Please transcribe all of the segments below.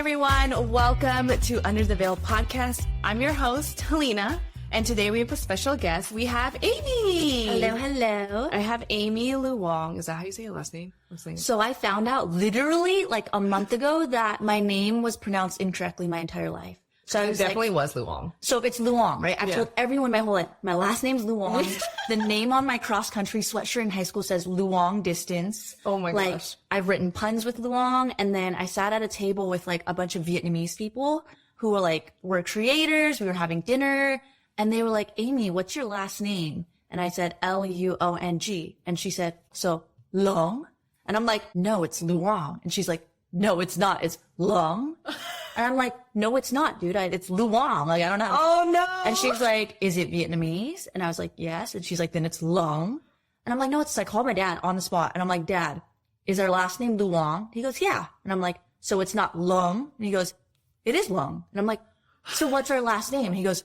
everyone. Welcome to Under the Veil podcast. I'm your host, Helena, and today we have a special guest. We have Amy. Hello, hello. I have Amy Luong. Is that how you say your last name? So I found out literally like a month ago that my name was pronounced incorrectly my entire life. So I was definitely was Luong. So it's Luong, right? I've told everyone my whole life, my last name's Luong. The name on my cross-country sweatshirt in high school says Luong Distance. Oh my like, gosh. I've written puns with Luong, and then I sat at a table with like a bunch of Vietnamese people who were like, we're creators, we were having dinner, and they were like, Amy, what's your last name? And I said, Luong. And she said, so, Long? And I'm like, no, it's Luong. And she's like, no, it's not, it's Long. And I'm like, no, it's not, dude. It's Luong. Like, I don't know. Oh, no. And she's like, is it Vietnamese? And I was like, yes. And she's like, then it's Long. And I'm like, no, it's, I called my dad on the spot. And I'm like, Dad, is our last name Luong? He goes, yeah. And I'm like, so it's not Long? And he goes, it is Long. And I'm like, so what's our last name? And he goes,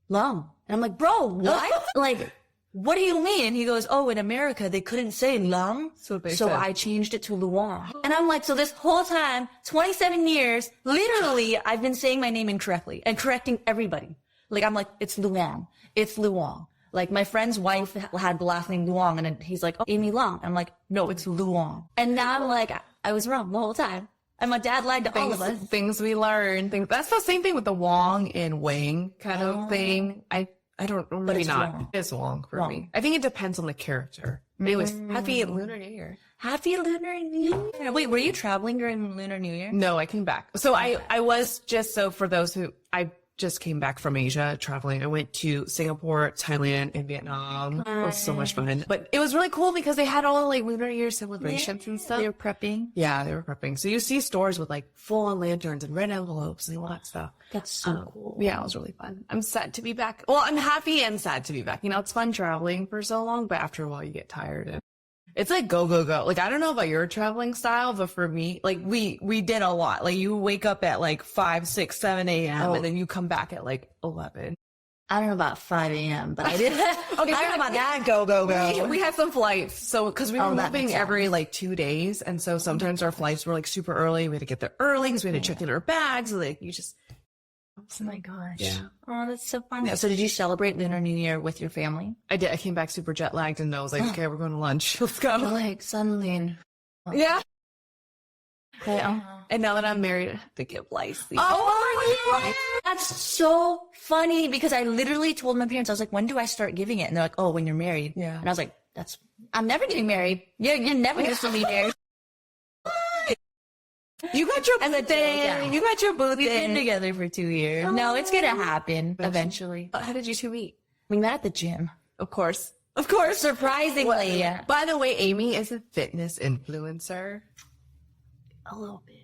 Long. And I'm like, bro, what? Like, what do you mean? He goes, oh, in America, they couldn't say Long. So I changed it to Luong. And I'm like, so this whole time, 27 years, literally, I've been saying my name incorrectly and correcting everybody. Like, I'm like, it's Luong. It's Luong. Like, my friend's wife had the last name Luong, and then he's like, oh, Amy Luong. I'm like, no, it's Luong. And now I'm like, I was wrong the whole time. And my dad lied to all of us. Things we learn. That's the same thing with the Wong and Wang kind of thing. I don't, maybe not. Wrong. It's Wong for me. I think it depends on the character. Anyways, happy Lunar New Year. Happy Lunar New Year. Wait, were you traveling during Lunar New Year? No, I came back. So I was just, so for those who, I just came back from Asia traveling. I went to Singapore, Thailand, and Vietnam. It was so much fun. But it was really cool because they had all the like Lunar New Year celebrations and stuff. They were prepping. Yeah, they were prepping. So you see stores with like full on lanterns and red envelopes and all that stuff. That's so cool. Yeah, it was really fun. I'm sad to be back. Well, I'm happy and sad to be back. You know, it's fun traveling for so long, but after a while you get tired and it's like go, go, go. Like, I don't know about your traveling style, but for me, like we did a lot. Like you wake up at like 5, 6, 7 a.m. and then you come back at like 11. I don't know about 5 a.m., but I did. Okay, I don't know about that. Go, go, go. We had some flights. So, cause we were moving every like 2 days. And so sometimes our flights were like super early. We had to get there early because we had to check in our bags. Like you just. Oh my gosh. Yeah. Oh, that's so fun. Yeah. So did you celebrate Lunar New Year with your family? I did. I came back super jet lagged and I was like, okay, we're going to lunch. Let's go. You're like, suddenly. Yeah. Okay, and now that I'm married, I have to give life. Oh my God. That's so funny because I literally told my parents, I was like, when do I start giving it? And they're like, oh, when you're married. Yeah. And I was like, I'm never getting married. You're never going to be married. You got your thing. You got your boo We've been together for 2 years. Oh, no, it's going to happen eventually. How did you two meet? We met at the gym. Of course. Surprisingly. Well, by the way, Amy is a fitness influencer. A little bit.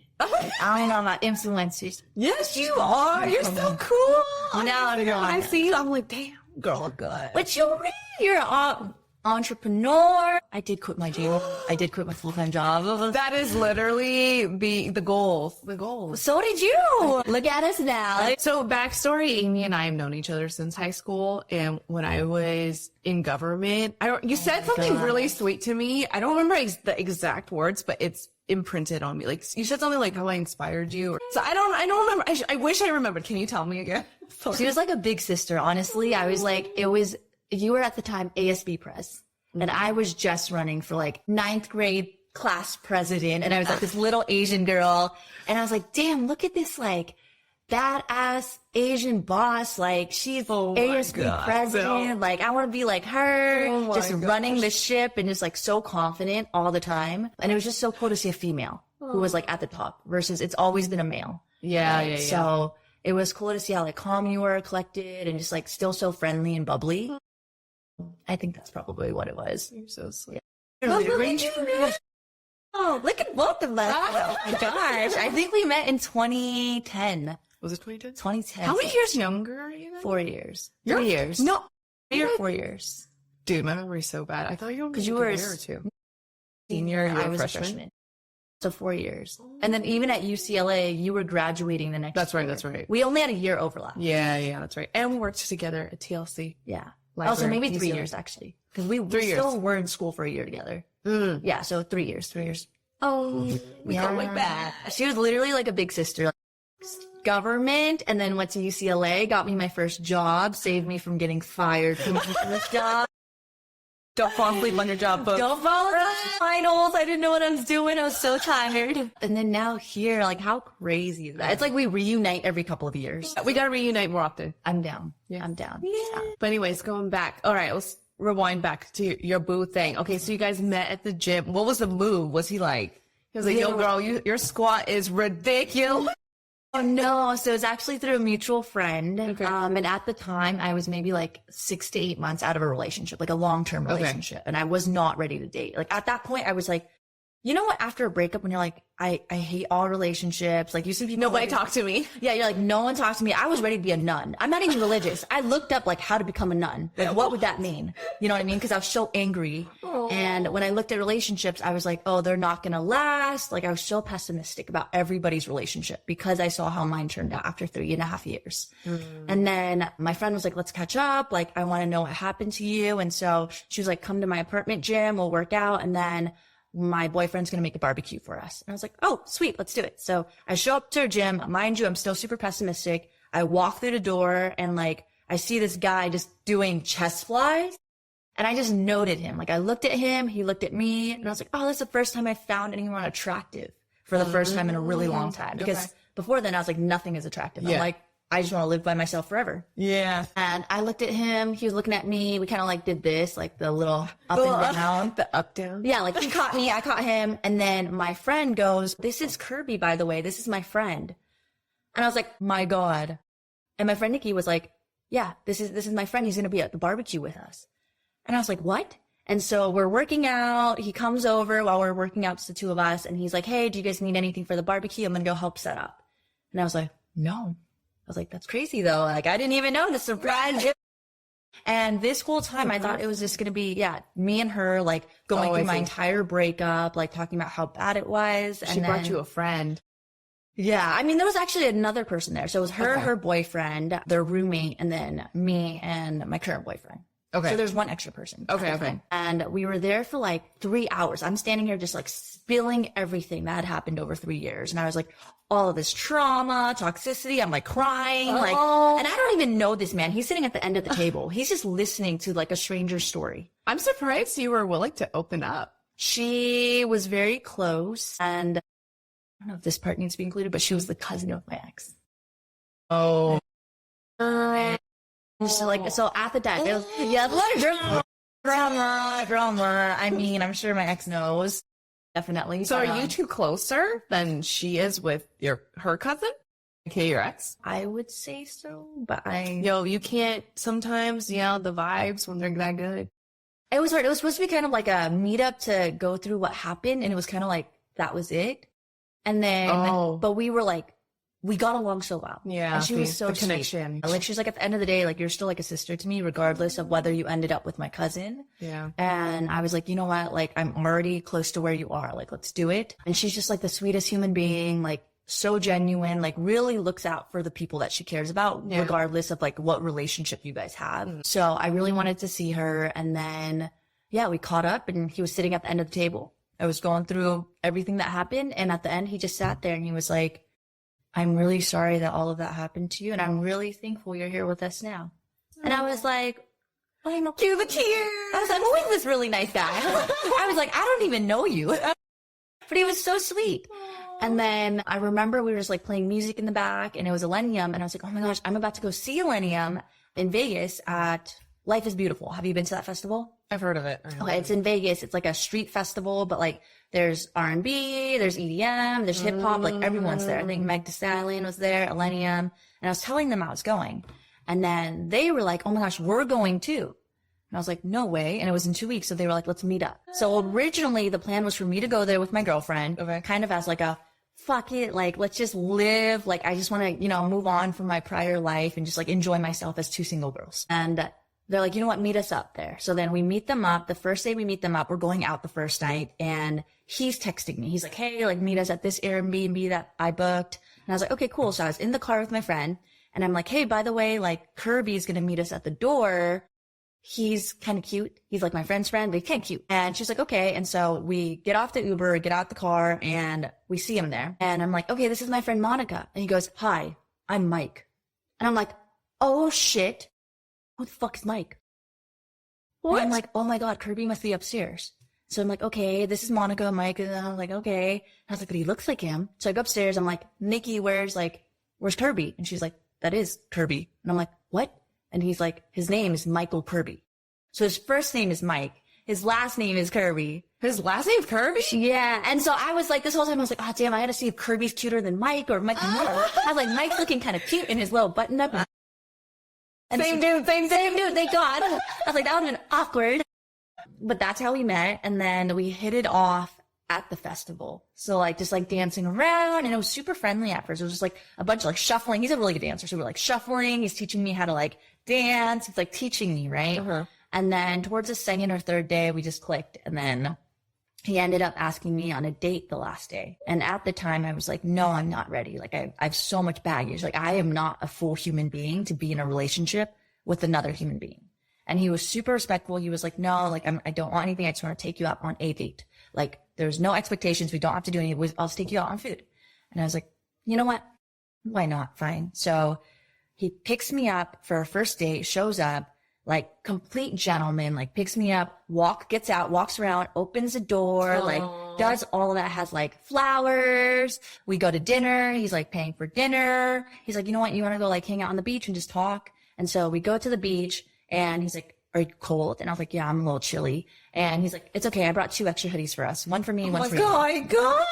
I don't know about influencers. Yes, you are. You're so cool. I see you. I'm like, damn, girl, good. But you're an entrepreneur. I did quit my job. I did quit my full-time job. That is literally the goal. The goal. So did you. Look at us now. So backstory, Amy and I have known each other since high school. And when I was in government, you said something really sweet to me. I don't remember the exact words, but it's imprinted on me. Like you said something like how I inspired you. So I don't remember. I wish I remembered. Can you tell me again? She was like a big sister. Honestly, I was like, you were at the time ASB press and I was just running for like 9th grade class president. And I was like this little Asian girl. And I was like, damn, look at this like badass Asian boss. Like she's ASB president. Like I want to be like her, just running the ship and just like so confident all the time. And it was just so cool to see a female who was like at the top versus it's always been a male. Yeah. So it was cool to see how like calm you were, collected, and just like still so friendly and bubbly. I think that's probably what it was. You're so sweet. Oh, look at both of us. Oh my gosh. I think we met in 2010. Was it 2010? 2010. How many years younger are you? 4 years. You're 3 years. No. 3 or 4 years. Dude, my memory's so bad. I thought you were because you were a year or two. Senior, I was a freshman. So 4 years. And then even at UCLA, you were graduating the next year. That's right. We only had a year overlap. Yeah, that's right. And we worked together at TLC. Yeah. Library, also, maybe 3 UCLA. years, actually. Because we 3 years. still were in school for a year together. Yeah, so 3 years. 3 years. Oh, we go way back. She was literally like a big sister. Government, and then went to UCLA, got me my first job, saved me from getting fired from this job. Don't fall asleep on your job, folks. Don't fall asleep. Finals. I didn't know what I was doing. I was so tired. And then now here, like, how crazy is that? It's like we reunite every couple of years. We gotta reunite more often. I'm down. Yeah. I'm down. Yeah. But anyways, going back. All right, let's rewind back to your boo thing. Okay, so you guys met at the gym. What was the move? Was he like, he was like, yo, girl, your squat is ridiculous. Oh no. So it's actually through a mutual friend. Okay. And at the time I was maybe like 6 to 8 months out of a relationship, like a long-term relationship. And I was not ready to date. Like at that point I was like, you know what? After a breakup, when you're like, I hate all relationships. Like you see people. Nobody talk to me. Yeah. You're like, no one talks to me. I was ready to be a nun. I'm not even religious. I looked up like how to become a nun. Like what would that mean? You know what I mean? Cause I was so angry. Oh. And when I looked at relationships, I was like, oh, they're not going to last. Like I was so pessimistic about everybody's relationship because I saw how mine turned out after 3.5 years. And then my friend was like, let's catch up. Like, I want to know what happened to you. And so she was like, come to my apartment gym. We'll work out. And then my boyfriend's going to make a barbecue for us. And I was like, oh, sweet. Let's do it. So I show up to her gym. Mind you, I'm still super pessimistic. I walk through the door and like, I see this guy just doing chest flies. And I just noted him. Like I looked at him, he looked at me, and I was like, oh, that's the first time I found anyone attractive for the first time in a really long time. Because before then I was like, nothing is attractive. Yeah. I'm like, I just want to live by myself forever. Yeah. And I looked at him, he was looking at me. We kind of like did this, like the little up and down. The up down. Yeah, like he caught me, I caught him. And then my friend goes, this is Kirby, by the way. This is my friend. And I was like, my God. And my friend Nikki was like, yeah, this is my friend. He's going to be at the barbecue with us. And I was like, what? And so we're working out. He comes over while we're working out, just the two of us. And he's like, hey, do you guys need anything for the barbecue? I'm going to go help set up. And I was like, no. I was like, that's crazy though. Like, I didn't even know the surprise. And this whole time I thought it was just going to be, yeah, me and her, like going through my entire breakup, like talking about how bad it was. And she brought you a friend. Yeah. I mean, there was actually another person there. So it was her, her boyfriend, their roommate, and then me and my current boyfriend. Okay. So there's one extra person. Okay. And we were there for like 3 hours. I'm standing here just like spilling everything that had happened over 3 years. And I was like, all of this trauma, toxicity. I'm like crying, like, and I don't even know this man. He's sitting at the end of the table. He's just listening to like a stranger's story. I'm surprised you were willing to open up. She was very close. And I don't know if this part needs to be included, but she was the cousin of my ex. Oh. So like, so at the time, it was, yeah, drama. I mean, I'm sure my ex knows. Definitely. So are you two closer than she is with her cousin? Okay, your ex? I would say so, but you can't sometimes, the vibes when they're that good. It was hard. It was supposed to be kind of like a meetup to go through what happened. And it was kind of like, that was it. And then, but we were like, we got along so well. Yeah. And she was so the connection. Like, she's like, at the end of the day, like, you're still like a sister to me, regardless of whether you ended up with my cousin. Yeah. And I was like, you know what? Like, I'm already close to where you are. Like, let's do it. And she's just like the sweetest human being, like so genuine, like really looks out for the people that she cares about, regardless of like what relationship you guys have. So I really wanted to see her. And then, yeah, we caught up and he was sitting at the end of the table. I was going through everything that happened. And at the end, he just sat there and he was like, I'm really sorry that all of that happened to you. And I'm really thankful you're here with us now. And I was like, I'm cue the tears. I was like, who is this really nice guy? I was like, I don't even know you. But he was so sweet. And then I remember we were just like playing music in the back and it was Millennium. And I was like, oh my gosh, I'm about to go see Millennium in Vegas at Life is Beautiful. Have you been to that festival? I've heard of it. Okay, it's in Vegas. It's like a street festival, but like there's R&B, there's EDM, there's hip hop, like everyone's there. I think Meg Thee Stallion was there, Millennium. And I was telling them I was going. And then they were like, oh my gosh, we're going too. And I was like, no way. And it was in 2 weeks. So they were like, let's meet up. So originally the plan was for me to go there with my girlfriend, kind of as like a, fuck it, like, let's just live. Like, I just want to, move on from my prior life and just like enjoy myself as two single girls. And they're like, you know what, meet us up there. So then we meet them up. The first day we meet them up, we're going out the first night and he's texting me. He's like, hey, like meet us at this Airbnb that I booked. And I was like, okay, cool. So I was in the car with my friend and I'm like, hey, by the way, like Kirby's going to meet us at the door. he's kind of cute. He's like my friend's friend, but he's kind of cute. And she's like, okay. And so we get off the Uber, get out the car, and we see him there. And I'm like, okay, this is my friend Monica. And he goes, hi, I'm Mike. And I'm like, oh shit. Who the fuck is Mike? What? And I'm like, oh my God, Kirby must be upstairs. So I'm like, okay, this is Monica, Mike. And I was like, okay. And I was like, but he looks like him. So I go upstairs. I'm like, Nikki, where's Kirby? And she's like, that is Kirby. And I'm like, what? And he's like, his name is Michael Kirby. So his first name is Mike. His last name is Kirby. His last name's Kirby? Yeah. And so I was like, this whole time I was like, oh damn, I gotta see if Kirby's cuter than Mike or Mike. I was like, Mike's looking kind of cute in his little button up. And Same dude, thank God. I was like, that would have been awkward. But that's how we met. And then we hit it off at the festival. So like just like dancing around, and it was super friendly at first. It was just like a bunch of like shuffling. He's a really good dancer. So we're like shuffling. He's teaching me how to like dance. He's like teaching me, right? Uh-huh. And then towards the second or third day, we just clicked. And then he ended up asking me on a date the last day. And at the time I was like, no, I'm not ready. Like I have so much baggage. Like I am not a full human being to be in a relationship with another human being. And he was super respectful. He was like, no, like I don't want anything. I just want to take you out on a date. Like there's no expectations. We don't have to do anything. I'll just take you out on food. And I was like, you know what? Why not? Fine. So he picks me up for a first date, shows up, like complete gentleman, like picks me up, gets out, walks around, opens the door, like does all of that, has like flowers. We go to dinner. He's like paying for dinner. He's like, you know what? You want to go like hang out on the beach and just talk? And so we go to the beach. And he's like, are you cold? And I was like, yeah, I'm a little chilly. And he's like, it's okay. I brought 2 extra hoodies for us. One for me, one for you. Oh my gosh.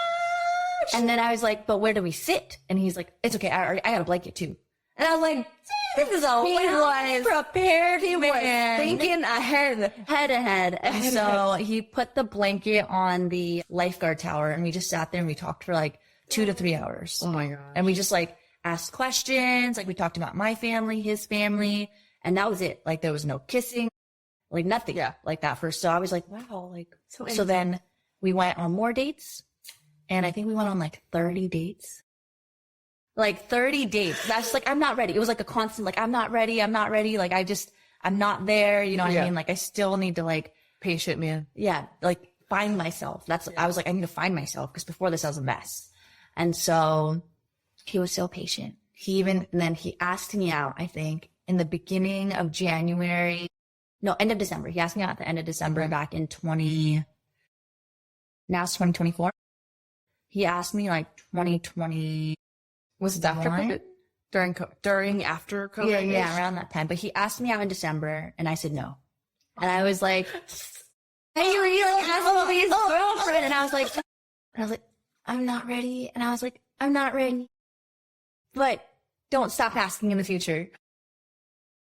And then I was like, but where do we sit? And he's like, it's okay. I got a blanket too. And I was like, this is a prepared. He was thinking ahead. Head. And so he put the blanket on the lifeguard tower, and we just sat there and we talked for like 2 to 3 hours. Oh my God. And we just like asked questions. Like we talked about my family, his family. And that was it. Like there was no kissing, like nothing like that first. So I was like, wow, like, so then we went on more dates, and I think we went on like 30 dates. Like 30 dates. That's like, I'm not ready. It was like a constant, like, I'm not ready. Like I'm not there. You know what I mean? Like I still need to like patient man. Yeah. Like find myself. I was like, I need to find myself, because before this I was a mess. And so he was so patient. And then he asked me out, I think, in the beginning of January. No, end of December. He asked me out at the end of December back in now it's 2024. He asked me like 2020. Was it after COVID? After COVID? Yeah, around that time. But he asked me out in December, and I said no. And I was like, hey, you really asked me his girlfriend? And I was like, I'm not ready. And I was like, I'm not ready. But don't stop asking in the future.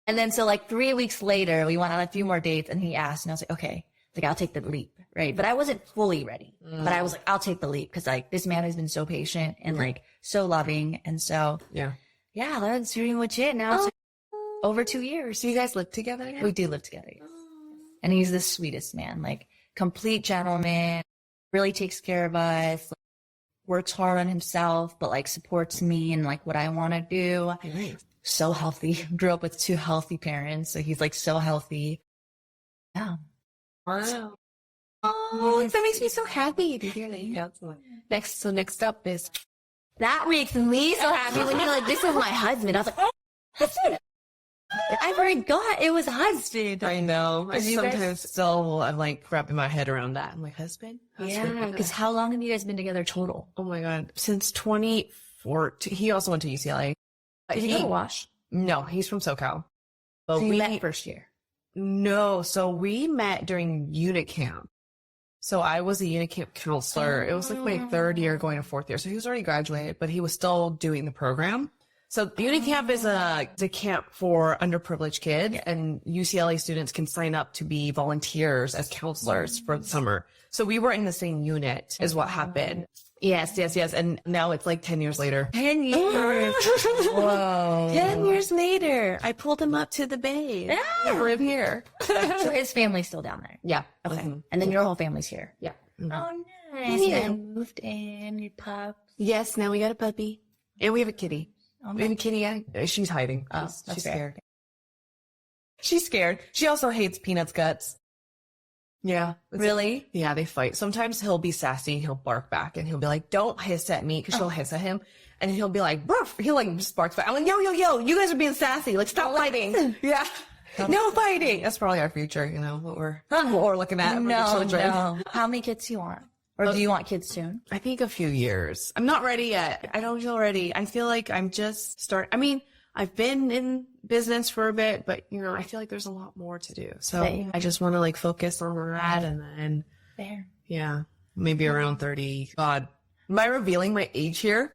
And then so like 3 weeks later, we went on a few more dates, and he asked, and I was like, okay, like I'll take the leap, right? But I wasn't fully ready. But I was like, I'll take the leap, because like this man has been so patient and like so loving. And so yeah, that's pretty much it. Now it's like over 2 years. So you guys live together? We do live together. And he's the sweetest man, like complete gentleman, really takes care of us, like, works hard on himself, but like supports me and like what I want to do. Nice. So healthy. Grew up with 2 healthy parents. So he's like so healthy. Yeah. Wow. Oh, that makes me so happy to hear that you got someone. Next up is. That makes me so happy when you're like, this is my husband. I was like, oh, husband. I forgot it was husband. I know. I You sometimes guys- still, I'm like wrapping my head around that. I'm like, husband? Yeah. Because how long have you guys been together total? Oh my God. Since 2014. He also went to UCLA. Did he go to Wash? No, he's from SoCal. But So you we met first year. No, so we met during unit camp. So I was a unit camp counselor. It was like my 3rd year going to 4th year. So he was already graduated, but he was still doing the program. So the unit camp is a camp for underprivileged kids, and UCLA students can sign up to be volunteers as counselors for the summer. So we were in the same unit is what happened. Yes. And now it's like 10 years later. 10 years. Whoa. 10 years later, I pulled him up to the Bay. Yeah. Live here. So his family's still down there. Yeah. Okay. Mhm. And then your whole family's here. Yeah. Oh, nice. Yeah. And moved in, your pup. Yes, now we got a puppy. And we have a kitty. Oh, We have a kitty. She's hiding. Oh, She's that's fair. scared. She's scared. She also hates Peanut's guts. Yeah. Really? Yeah, they fight. Sometimes he'll be sassy. He'll bark back and he'll be like, don't hiss at me, because she'll hiss at him. And he'll be like, "Burf." He'll like just bark back. I'm like, yo, you guys are being sassy. Like, stop fighting. Yeah. No fighting. That's probably our future, you know, what we're looking at for the children. No. How many kids do you want? Or do you want kids soon? I think a few years. I'm not ready yet. I don't feel ready. I feel like I'm just I mean, I've been in business for a bit, but you know, I feel like there's a lot more to do. So Same. I just want to like focus on where we're at, and then Fair. yeah, maybe around 30. God, am I revealing my age here?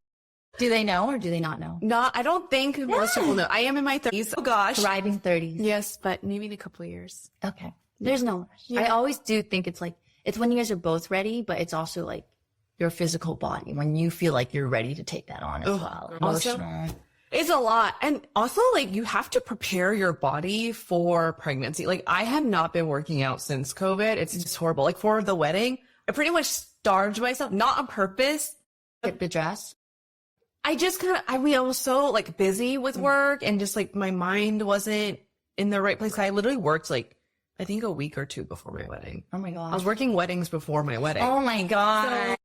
Do they know or do they not know? No, I don't think most people know. I am in my 30s. Oh gosh. Thriving 30s. Yes, but maybe in a couple of years. Okay. There's no rush. Yeah. I always do think it's like, it's when you guys are both ready, but it's also like your physical body when you feel like you're ready to take that on as well. Also, Emotional. it's a lot. And also, like, you have to prepare your body for pregnancy. Like, I have not been working out since COVID. It's just horrible. Like, for the wedding, I pretty much starved myself, not on purpose. Get the dress. I just kind of, I mean, I was so, like, busy with work, and just, like, my mind wasn't in the right place. I literally worked, like, I think a week or two before my wedding. Oh my God. I was working weddings before my wedding. Oh my God.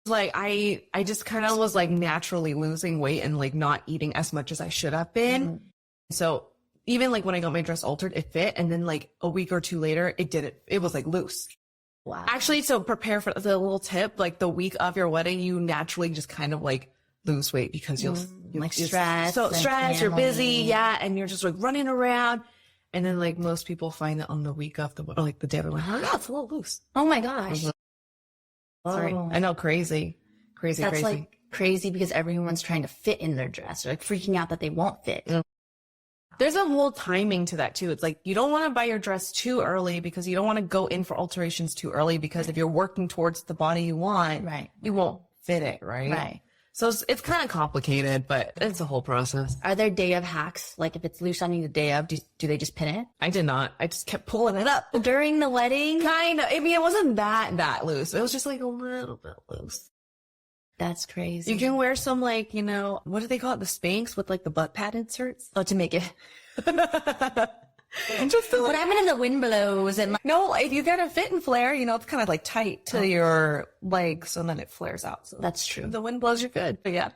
So, like, I just kind of was like naturally losing weight and like not eating as much as I should have been. So even like when I got my dress altered, it fit. And then like a week or two later, it didn't. It was like loose. Wow. Actually, so prepare for the little tip, like the week of your wedding, you naturally just kind of like lose weight because you'll like stress. So and stress, you're family. busy. Yeah. And you're just like running around. And then like most people find that on the week of or like the day of the wedding, oh, it's a little loose. Oh my gosh. Sorry. Oh. I know, crazy. That's like crazy because everyone's trying to fit in their dress or like freaking out that they won't fit. Yeah. There's a whole timing to that too. It's like, you don't want to buy your dress too early because you don't want to go in for alterations too early, because if you're working towards the body you want, Right. you won't fit it, right? Right. So it's kind of complicated, but it's a whole process. Are there day of hacks? Like if it's loose on you the day of, do they just pin it? I did not. I just kept pulling it up. During the wedding? Kind of. I mean, it wasn't that loose. It was just like a little bit loose. That's crazy. You can wear some like, you know, what do they call it? The Spanx with like the butt pad inserts. Oh, to make it. And just to, What happened if the wind blows and like, no, if you get a fit and flare, you know, it's kind of like tight to your legs, so then it flares out. So that's true. if the wind blows, you're good. But yeah.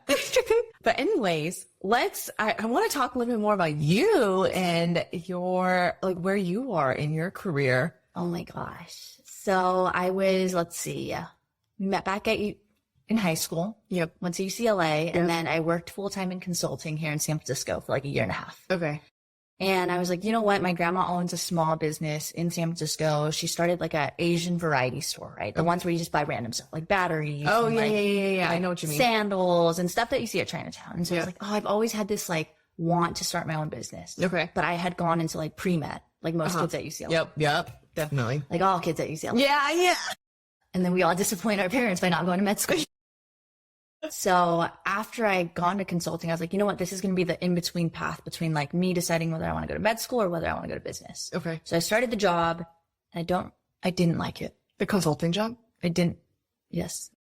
But anyways, I want to talk a little bit more about you and your, like, where you are in your career. Oh my gosh. So I was, let's see, met back at in high school. Yep. Went to UCLA, and then I worked full-time in consulting here in San Francisco for like a year and a half. Okay. And I was like, you know what? My grandma owns a small business in San Francisco. She started like a Asian variety store, right? The ones where you just buy random stuff, like batteries. Oh, and, yeah, like, yeah. I know what you mean. Sandals and stuff that you see at Chinatown. And so I Yeah. was like, oh, I've always had this like want to start my own business. Okay. But I had gone into like pre-med, like most kids at UCLA. Yep. Definitely. Like all kids at UCLA. Yeah. And then we all disappoint our parents by not going to med school. So after I gone to consulting, I was like, you know what? This is going to be the in-between path between like me deciding whether I want to go to med school or whether I want to go to business. Okay. So I started the job and I didn't like it. The consulting job? Yes.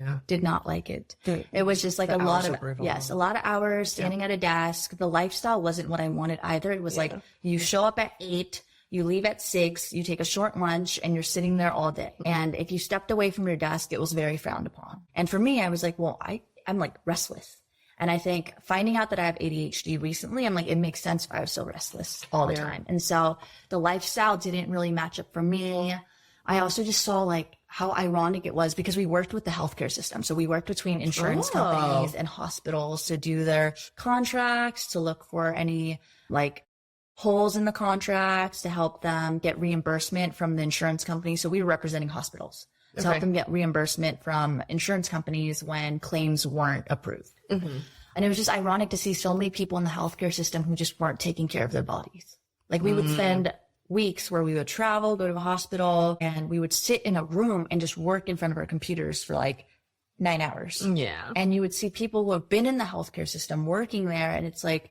Yeah. Did not like it. Dude, It was just like a lot hours of, are brutal. yes, a lot of hours standing at a desk. The lifestyle wasn't what I wanted either. It was like you show up at 8, you leave at 6, you take a short lunch, and you're sitting there all day. And if you stepped away from your desk, it was very frowned upon. And for me, I was like, well, I'm like restless. And I think finding out that I have ADHD recently, I'm like, it makes sense why I was so restless all the time. And so the lifestyle didn't really match up for me. I also just saw like how ironic it was because we worked with the healthcare system. So we worked between insurance companies and hospitals to do their contracts, to look for any like holes in the contracts, to help them get reimbursement from the insurance company. So we were representing hospitals to help them get reimbursement from insurance companies when claims weren't approved. Mm-hmm. And it was just ironic to see so many people in the healthcare system who just weren't taking care of their bodies. Like we would spend weeks where we would travel, go to a hospital, and we would sit in a room and just work in front of our computers for like 9 hours. Yeah. And you would see people who have been in the healthcare system working there, and it's like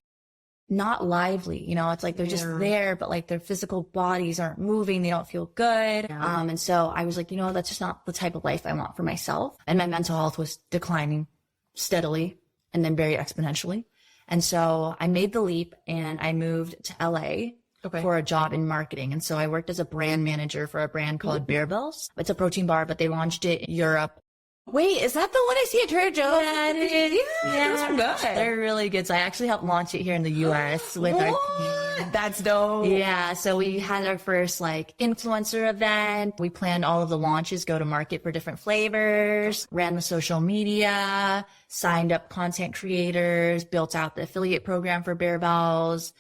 not lively, you know, it's like they're just there, but like their physical bodies aren't moving. They don't feel good. And so I was like, you know, that's just not the type of life I want for myself. And my mental health was declining steadily and then very exponentially. And so I made the leap and I moved to LA. for a job in marketing. And so I worked as a brand manager for a brand called Bear Bells. It's a protein bar, but they launched it in Europe. Wait, is that the one I see at Trader Joe's? Yeah, it is. Those are good. They're really good. So I actually helped launch it here in the US with our team. That's dope. Yeah, so we had our first like influencer event. We planned all of the launches, go to market for different flavors, ran the social media, signed up content creators, built out the affiliate program for Bear Bells,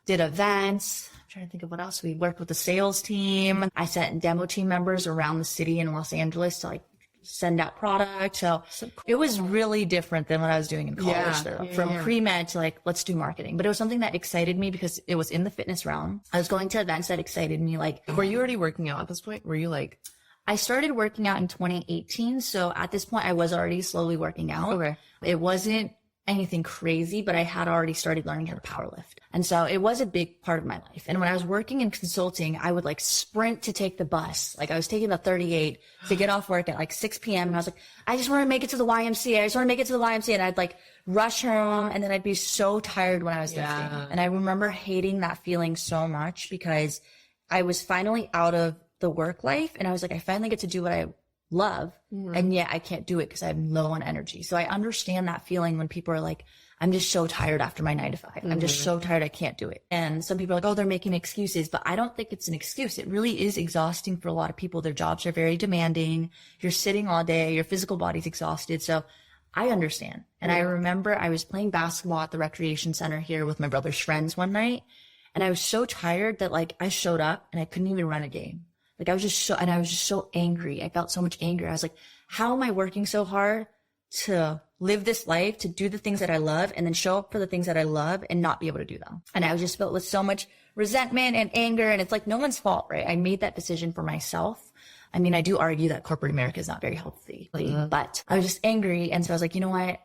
did events. I'm trying to think of what else. We worked with the sales team. I sent demo team members around the city in Los Angeles to like send out product. So it was really different than what I was doing in college though. From pre-med to like, let's do marketing. But it was something that excited me because it was in the fitness realm. I was going to events that excited me. Like, were you already working out at this point? Were you like, I started working out in 2018. So at this point I was already slowly working out. Okay. It wasn't anything crazy, but I had already started learning how to power lift. And so it was a big part of my life. And when I was working in consulting, I would like sprint to take the bus. Like I was taking the 38 to get off work at like 6 p.m. And I was like, I just want to make it to the YMCA. I just want to make it to the YMCA. And I'd like rush home and then I'd be so tired when I was lifting. And I remember hating that feeling so much because I was finally out of the work life. And I was like, I finally get to do what I love. And yet I can't do it because I'm low on energy. So I understand that feeling when people are like, I'm just so tired after my 9 to 5. I'm just so tired. I can't do it. And some people are like, oh, they're making excuses, but I don't think it's an excuse. It really is exhausting for a lot of people. Their jobs are very demanding. You're sitting all day. Your physical body's exhausted. So I understand. And I remember I was playing basketball at the recreation center here with my brother's friends one night. And I was so tired that like I showed up and I couldn't even run a game. Like I was just so angry. I felt so much anger. I was like, how am I working so hard to live this life, to do the things that I love and then show up for the things that I love and not be able to do them? And I was just filled with so much resentment and anger. And it's like no one's fault, right? I made that decision for myself. I mean, I do argue that corporate America is not very healthy, but I was just angry. And so I was like, you know what?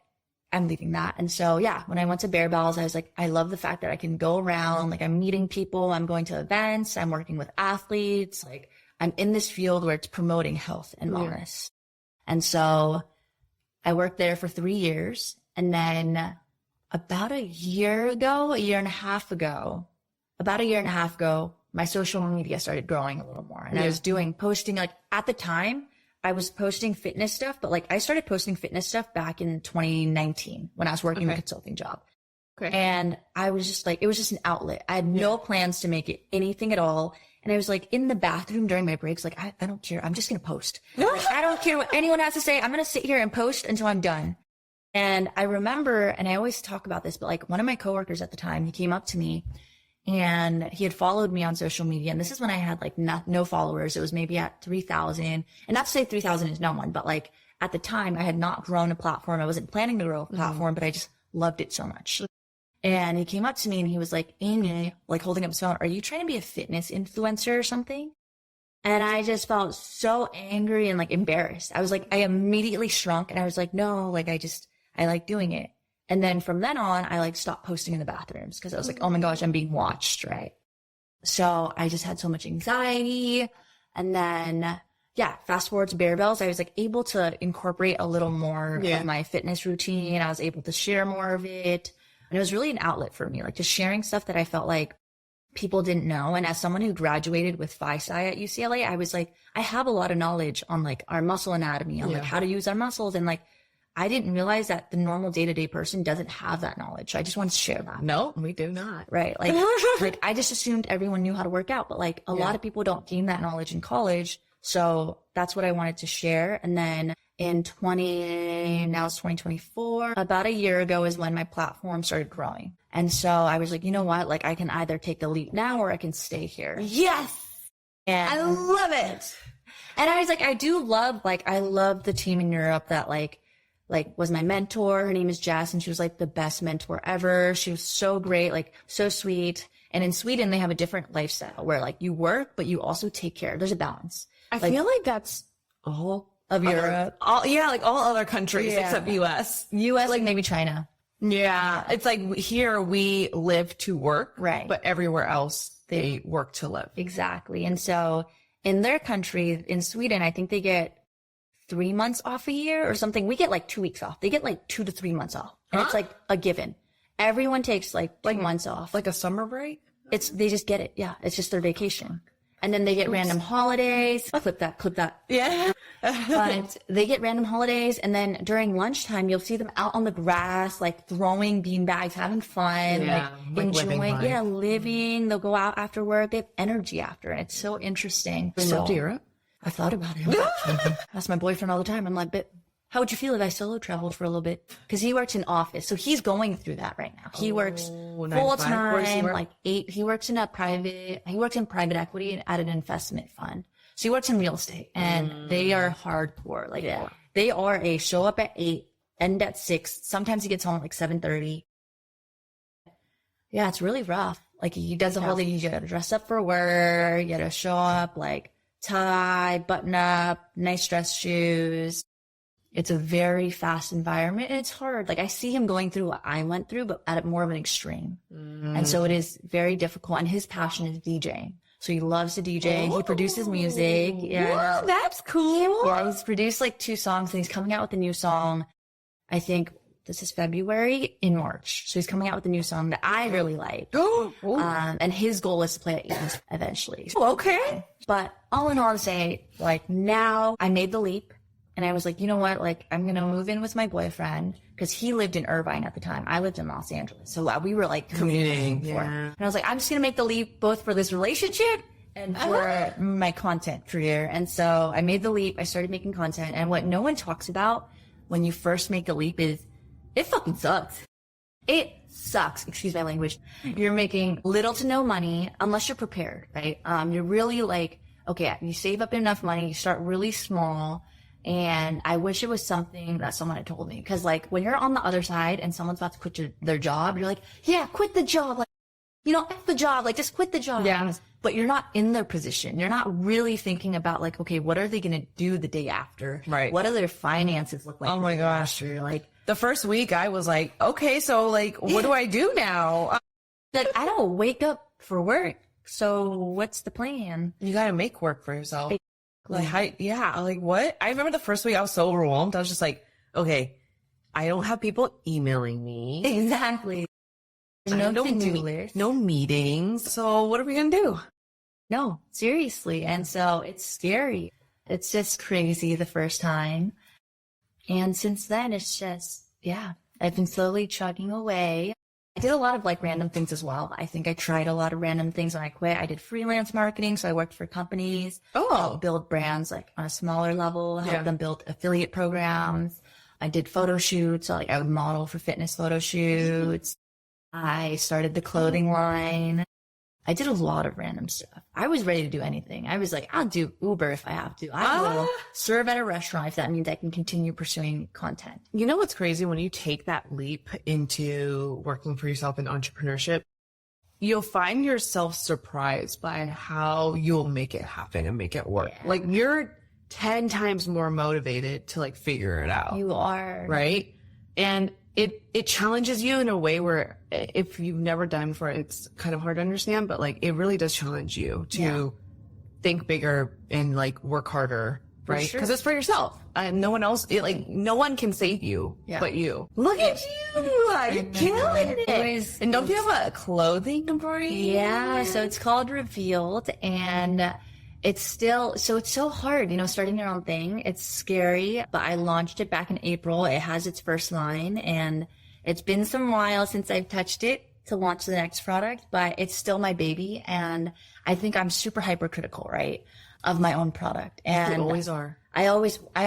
I'm leaving that. And so, yeah, when I went to Bear Bells, I was like, I love the fact that I can go around, like I'm meeting people, I'm going to events, I'm working with athletes, like I'm in this field where it's promoting health and wellness. And so I worked there for 3 years. And then about a year and a half ago, my social media started growing a little more. And I was posting, like at the time, I was posting fitness stuff, but like I started posting fitness stuff back in 2019 when I was working a consulting job. And I was just like, it was just an outlet. I had no plans to make it anything at all. And I was like in the bathroom during my breaks, like, I don't care. I'm just going to post. Like, I don't care what anyone has to say. I'm going to sit here and post until I'm done. And I remember, and I always talk about this, but like one of my coworkers at the time, he came up to me and he had followed me on social media. And this is when I had like no followers. It was maybe at 3,000, and not to say 3,000 is no one, but like at the time I had not grown a platform. I wasn't planning to grow a platform, but I just loved it so much. And he came up to me and he was like, Amy, like holding up his phone, are you trying to be a fitness influencer or something? And I just felt so angry and like embarrassed. I was like, I immediately shrunk and I was like, no, like I like doing it. And then from then on, I like stopped posting in the bathrooms because I was like, oh my gosh, I'm being watched, right? So I just had so much anxiety. And then, fast forward to Bear Bells, I was like able to incorporate a little more of my fitness routine. I was able to share more of it. And it was really an outlet for me, like just sharing stuff that I felt like people didn't know. And as someone who graduated with Phi-Sci at UCLA, I was like, I have a lot of knowledge on like our muscle anatomy, on like how to use our muscles. And like, I didn't realize that the normal day-to-day person doesn't have that knowledge. So I just wanted to share that. No, we do not. Right. Like, like I just assumed everyone knew how to work out, but like a lot of people don't gain that knowledge in college. So that's what I wanted to share. And then now it's 2024, about a year ago is when my platform started growing. And so I was like, you know what? Like I can either take the leap now or I can stay here. Yes. And I love it. And I was like, I love the team in Europe that like was my mentor. Her name is Jess, and she was like the best mentor ever. She was so great, like so sweet. And in Sweden, they have a different lifestyle where like you work, but you also take care. There's a balance. I feel like that's all of Europe. Like all other countries except US. US, like maybe China. Yeah. It's like here we live to work. Right. But everywhere else they work to live. Exactly. And so in their country, in Sweden, I think they get 3 months off a year or something. We get like 2 weeks off. They get like 2 to 3 months off. And it's like a given. Everyone takes like 2 months off. Like a summer break? They just get it. Yeah. It's just their vacation. And then they get random holidays. I'll clip that. Yeah. But they get random holidays. And then during lunchtime, you'll see them out on the grass, like throwing beanbags, having fun, Yeah, like enjoying, living life. living. They'll go out after work. They have energy after. And it's so interesting. Bring them to Europe. I thought about it. I ask my boyfriend all the time. I'm like, but how would you feel if I solo traveled for a little bit? Because he works in office. So he's going through that right now. He works 9 to 5. full Where's he time, work? like 8. He works in private equity at an investment fund. So he works in real estate and they are hardcore. Like they are a show up at 8, end at 6. Sometimes he gets home at like 7:30. Yeah, it's really rough. Like he does the whole thing. You gotta dress up for work. You gotta show up like tie, button up, nice dress shoes. It's a very fast environment and it's hard. Like I see him going through what I went through, but at more of an extreme. And so it is very difficult. And his passion is DJing. So he loves to DJ. He produces music. Yeah. Whoa, that's cool. Yeah, he's produced like 2 songs and he's coming out with a new song. I think this is February, in March. So he's coming out with a new song that I really like. And his goal is to play at Eaton's eventually. Okay. But all in all to say, like now I made the leap. And I was like, you know what? Like, I'm going to move in with my boyfriend because he lived in Irvine at the time. I lived in Los Angeles. So we were like Commuting. for. Yeah. And I was like, I'm just going to make the leap both for this relationship and for my content career. And so I made the leap. I started making content. And what no one talks about when you first make the leap is it fucking sucks. It sucks. Excuse my language. You're making little to no money unless you're prepared, right? You're really like, okay, you save up enough money, you start really small. And I wish it was something that someone had told me. Cause like when you're on the other side and someone's about to quit their job, you're like, yeah, quit the job. Like, F the job. Like just quit the job. Yeah. But you're not in their position. You're not really thinking about like, okay, what are they going to do the day after? Right. What do their finances look like? Oh my gosh. After? Like The first week I was like, okay, so like, what do I do now? I don't wake up for work. So what's the plan? You got to make work for yourself. Like, like what? I remember the first week I was so overwhelmed. I was just like, okay, I don't have people emailing me. Exactly. No to-do list. No meetings. So what are we going to do? No, seriously. And so it's scary. It's just crazy the first time. And since then, it's just, I've been slowly chugging away. I did a lot of like random things as well. I think I tried a lot of random things when I quit. I did freelance marketing. So I worked for companies, helped build brands like on a smaller level, help them build affiliate programs. I did photo shoots. So like I would model for fitness photo shoots. I started the clothing line. I did a lot of random stuff. I was ready to do anything. I was like, I'll do Uber if I have to. I will serve at a restaurant if that means I can continue pursuing content. You know what's crazy? When you take that leap into working for yourself in entrepreneurship, you'll find yourself surprised by how you'll make it happen and make it work. Yeah. Like you're 10 times more motivated to like figure it out. You are. Right? And it challenges you in a way where if you've never done before, it's kind of hard to understand, but like it really does challenge you to think bigger and like work harder, right? Because it's for yourself. And no one else, no one can save you but you. Look at you! You're killing it! And don't you have a clothing brand? Yeah, so it's called Revealed, and it's so hard, starting your own thing. It's scary, but I launched it back in April. It has its first line, and it's been some while since I've touched it to launch the next product, but it's still my baby. And I think I'm super hypercritical, right, of my own product. And you always are. I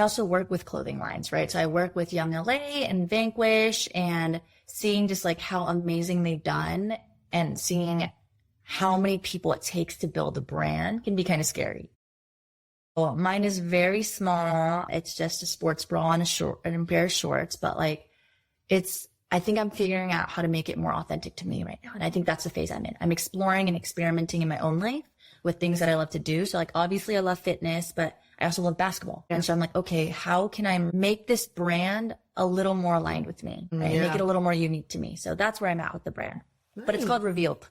also work with clothing lines, right? So I work with Young LA and Vanquish, and seeing just like how amazing they've done and seeing how many people it takes to build a brand can be kind of scary. Well, mine is very small. It's just a sports bra and a pair of shorts, but like I think I'm figuring out how to make it more authentic to me right now. And I think that's the phase I'm in. I'm exploring and experimenting in my own life with things that I love to do. So like, obviously I love fitness, but I also love basketball. And so I'm like, okay, how can I make this brand a little more aligned with me, right? Make it a little more unique to me. So that's where I'm at with the brand, but it's called Revealed.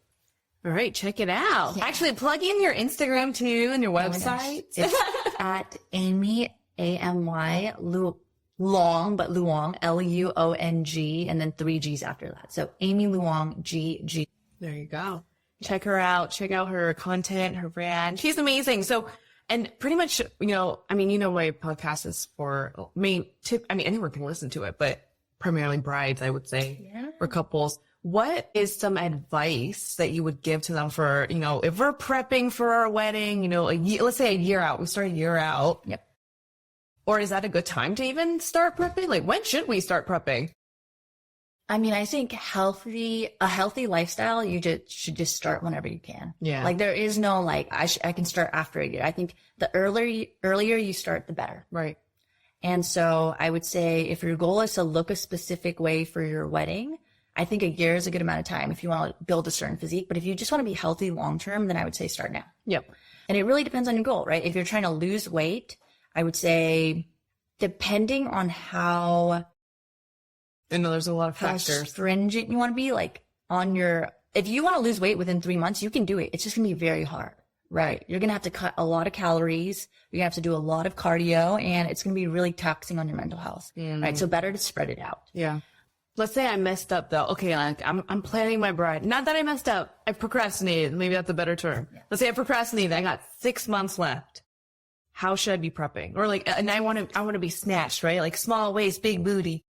All right, check it out. Yeah. Actually, plug in your Instagram too and your website. It's at Amy, AMY, Luong, but Luong, Luong, and then 3 G's after that. So Amy Luong, GG. There you go. check her out, check out her content, her brand. She's amazing. So, and pretty much, I mean, my podcast is for anyone can listen to it, but primarily brides, I would say, or couples. What is some advice that you would give to them for, if we're prepping for our wedding, let's say a year out, we start a year out. Yep. Or is that a good time to even start prepping? Like, when should we start prepping? I mean, I think a healthy lifestyle, you should just start whenever you can. Yeah. Like, there is no, like, I can start after a year. I think the earlier you start, the better. Right. And so I would say if your goal is to look a specific way for your wedding, I think a year is a good amount of time if you want to build a certain physique. But if you just want to be healthy long-term, then I would say start now. Yep. And it really depends on your goal, right? If you're trying to lose weight, I would say depending on how there's a lot of factors. Stringent you want to be, like if you want to lose weight within 3 months, you can do it. It's just going to be very hard, right? You're going to have to cut a lot of calories. You're going to have to do a lot of cardio, and it's going to be really taxing on your mental health, right? So better to spread it out. Yeah. Let's say I messed up though. Okay, like I'm planning my bride. Not that I messed up. I procrastinated. Maybe that's a better term. Yeah. Let's say I procrastinated. I got 6 months left. How should I be prepping? Or and I want to be snatched, right? Like small waist, big booty.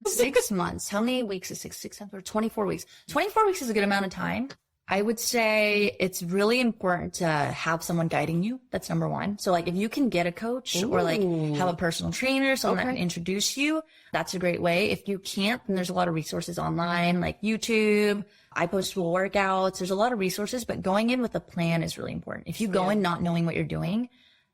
6 months. How many weeks is 6 months or 24 weeks? 24 weeks is a good amount of time. I would say it's really important to have someone guiding you. That's number one. So like if you can get a coach or like have a personal trainer, someone that can introduce you, that's a great way. If you can't, then there's a lot of resources online like YouTube. I post full workouts. There's a lot of resources, but going in with a plan is really important. If you go in not knowing what you're doing,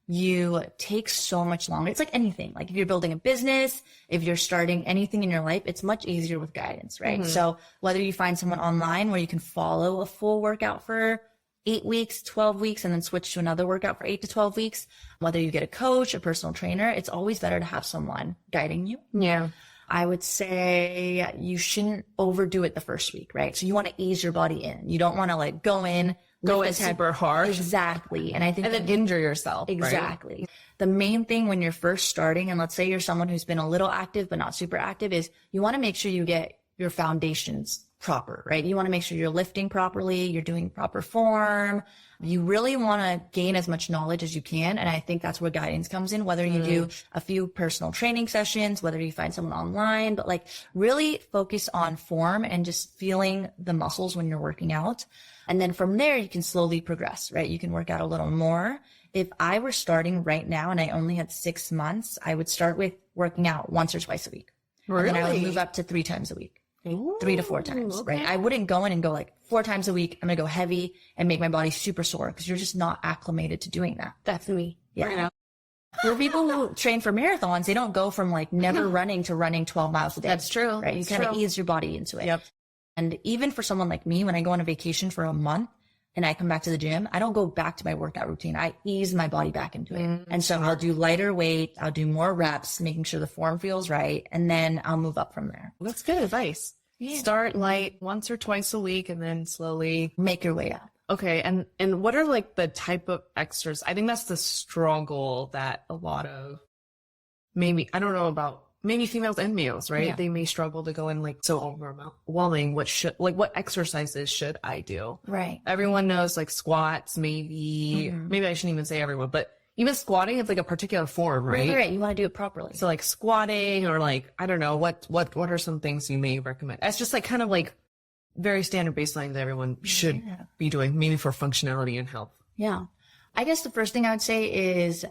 you take so much longer. It's like anything. Like if you're building a business, if you're starting anything in your life, it's much easier with guidance, right? So whether you find someone online where you can follow a full workout for 8 weeks, 12 weeks, and then switch to another workout for 8 to 12 weeks, whether you get a coach, a personal trainer, it's always better to have someone guiding you. Yeah. I would say you shouldn't overdo it the first week, right? So you want to ease your body in. You don't want to like go in super hard. Exactly. And I think then injure yourself. Exactly. Right? The main thing when you're first starting, and let's say you're someone who's been a little active but not super active, is you want to make sure you get your foundations proper, right? You want to make sure you're lifting properly, you're doing proper form. You really want to gain as much knowledge as you can. And I think that's where guidance comes in, whether you do a few personal training sessions, whether you find someone online, but like really focus on form and just feeling the muscles when you're working out. And then from there, you can slowly progress, right? You can work out a little more. If I were starting right now and I only had 6 months, I would start with working out once or twice a week. Really? And then I would move up to 3 times a week. Ooh, 3 to 4 times, right? I wouldn't go in and go like 4 times a week. I'm going to go heavy and make my body super sore because you're just not acclimated to doing that. That's me. Yeah. Right now. For people who train for marathons, they don't go from like never running to running 12 miles a day. That's true. Right? You kind of ease your body into it. Yep. And even for someone like me, when I go on a vacation for a month and I come back to the gym, I don't go back to my workout routine. I ease my body back into it. And so I'll do lighter weight. I'll do more reps, making sure the form feels right. And then I'll move up from there. That's good advice. Yeah. Start light once or twice a week and then slowly make your way up. Okay. And what are like the type of exercise? I think that's the struggle that a lot of maybe females and males, right? Yeah. They may struggle to go in like so overwhelming. What exercises should I do? Right. Everyone knows like squats, maybe I shouldn't even say everyone, but even squatting is like a particular form, right? Right. You want to do it properly. So like squatting or like, I don't know, what are some things you may recommend? It's just like kind of like very standard baseline that everyone should be doing, maybe for functionality and health. Yeah. I guess the first thing I would say is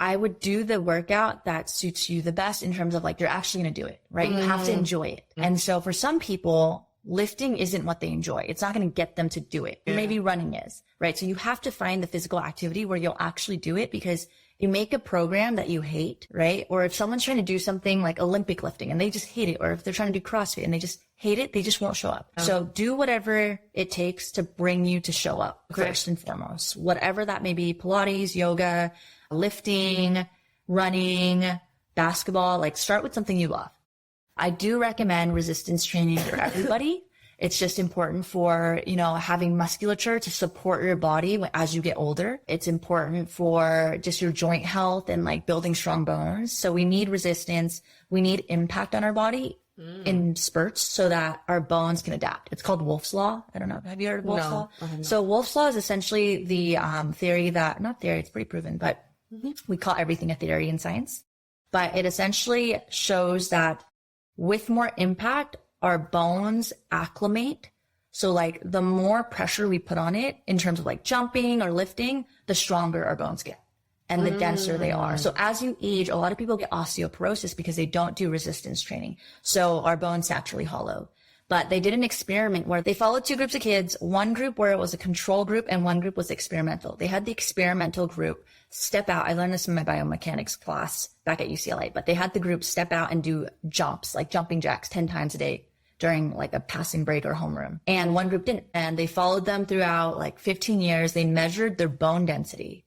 I would do the workout that suits you the best in terms of like, you're actually going to do it, right? You have to enjoy it. And so for some people, lifting isn't what they enjoy. It's not going to get them to do it. Yeah. Maybe running is, right? So you have to find the physical activity where you'll actually do it, because you make a program that you hate, right? Or if someone's trying to do something like Olympic lifting and they just hate it, or if they're trying to do CrossFit and they just hate it, they just won't show up. So do whatever it takes to bring you to show up first and foremost, whatever that may be: Pilates, yoga, lifting, running, basketball. Like, start with something you love. I do recommend resistance training for everybody. It's just important for, having musculature to support your body as you get older. It's important for just your joint health and like building strong bones. So we need resistance. We need impact on our body. in spurts so that our bones can adapt. It's called Wolff's Law. I don't know. Have you heard of Wolff's Law? So Wolff's Law is essentially the theory that, not theory, it's pretty proven, but we call everything a theory in science. But it essentially shows that with more impact, our bones acclimate. So like the more pressure we put on it in terms of like jumping or lifting, the stronger our bones get and the denser they are. So as you age, a lot of people get osteoporosis because they don't do resistance training. So our bones naturally hollow. But they did an experiment where they followed two groups of kids, one group where it was a control group and one group was experimental. They had the experimental group step out. I learned this in my biomechanics class back at UCLA, but they had the group step out and do jumps, like jumping jacks 10 times a day during like a passing break or homeroom. And one group didn't. And they followed them throughout like 15 years. They measured their bone density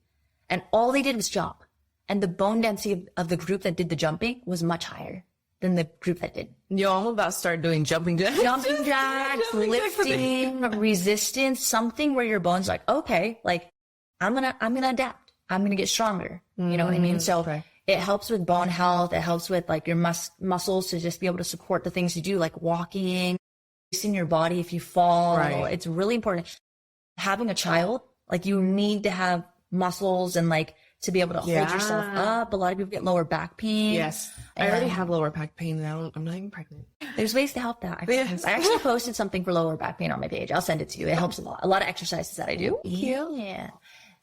and all they did was jump. And the bone density of the group that did the jumping was much higher than the group that did. Yo, I'm about to start doing jumping jacks. Jumping jacks, lifting, resistance, something where your bones are like, okay, like I'm gonna adapt. I'm gonna get stronger. You know what I mean? So it helps with bone health. It helps with like your muscles to just be able to support the things you do, like walking, in your body if you fall. Right. It's really important. Having a child, like you need to have muscles and like to be able to hold yourself up. A lot of people get lower back pain. Yes. I already have lower back pain now. I'm not even pregnant. There's ways to help that. I actually posted something for lower back pain on my page. I'll send it to you. It helps a lot. A lot of exercises that I do. Yeah.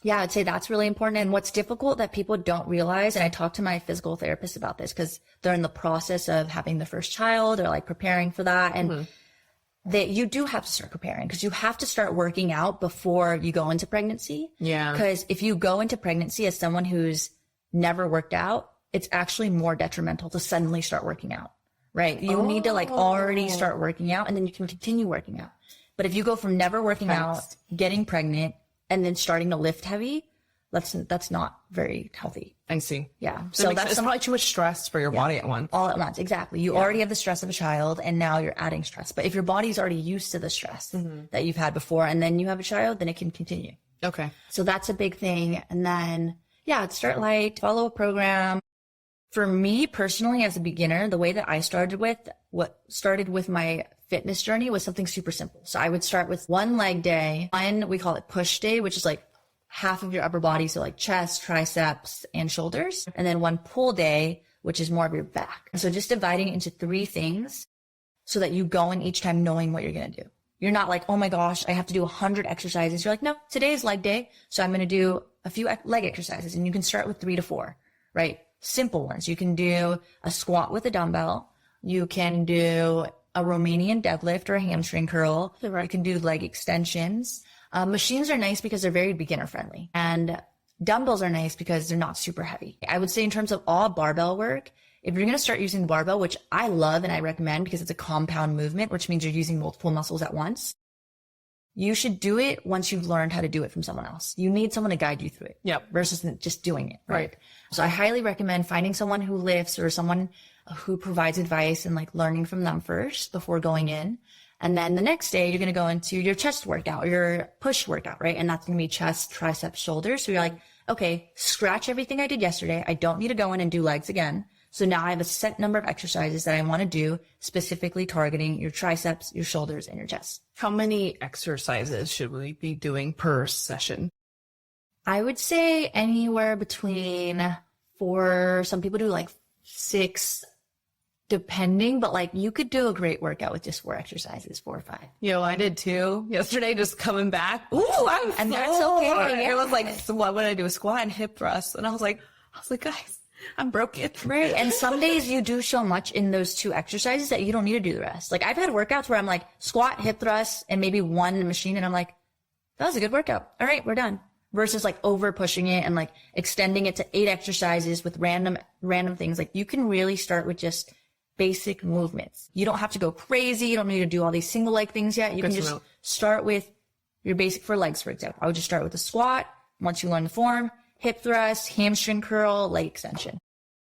Yeah, I'd say that's really important. And what's difficult that people don't realize, and I talk to my physical therapist about this because they're in the process of having the first child or like preparing for that. And that you do have to start preparing because you have to start working out before you go into pregnancy. Yeah. Because if you go into pregnancy as someone who's never worked out, it's actually more detrimental to suddenly start working out, right? You need to like already start working out and then you can continue working out. But if you go from never working out, getting pregnant, and then starting to lift heavy, that's not very healthy. I see. Yeah. So it's probably too much stress for your body at once. All at once. Exactly. You already have the stress of a child and now you're adding stress. But if your body's already used to the stress that you've had before and then you have a child, then it can continue. Okay. So that's a big thing. And then, start light, follow a program. For me personally, as a beginner, the way that I started with my fitness journey was something super simple. So I would start with one leg day, we call it push day, which is like half of your upper body. So like chest, triceps, and shoulders. And then one pull day, which is more of your back. So just dividing it into 3 things so that you go in each time knowing what you're going to do. You're not like, oh my gosh, I have to do 100 exercises. You're like, no, today is leg day. So I'm going to do a few leg exercises and you can start with 3 to 4, right? Simple ones. You can do a squat with a dumbbell. You can do a Romanian deadlift or a hamstring curl. You can do leg extensions. Machines are nice because they're very beginner friendly and dumbbells are nice because they're not super heavy. I would say in terms of all barbell work, if you're going to start using the barbell, which I love and I recommend because it's a compound movement, which means you're using multiple muscles at once, you should do it once you've learned how to do it from someone else. You need someone to guide you through it. Yep. Versus just doing it. Right. So I highly recommend finding someone who lifts or someone who provides advice and like learning from them first before going in. And then the next day, you're going to go into your chest workout or your push workout, right? And that's going to be chest, triceps, shoulders. So you're like, okay, scratch everything I did yesterday. I don't need to go in and do legs again. So now I have a set number of exercises that I want to do specifically targeting your triceps, your shoulders, and your chest. How many exercises should we be doing per session? I would say anywhere between 4, some people do like 6, depending, but like you could do a great workout with just 4 exercises, 4 or 5. Yo, I did too. Yesterday, just coming back. Ooh, and that's okay. It was like, so what would I do? A squat and hip thrust. And I was like, guys, I'm broken. Right. And some days you do so much in those 2 exercises that you don't need to do the rest. Like I've had workouts where I'm like squat, hip thrust, and maybe 1 machine. And I'm like, that was a good workout. All right, we're done. Versus like over pushing it and like extending it to 8 exercises with random things. Like you can really start with just basic movements. You don't have to go crazy. You don't need to do all these single leg things yet. You can just start with your basic for legs, for example. I would just start with a squat. Once you learn the form, hip thrust, hamstring curl, leg extension.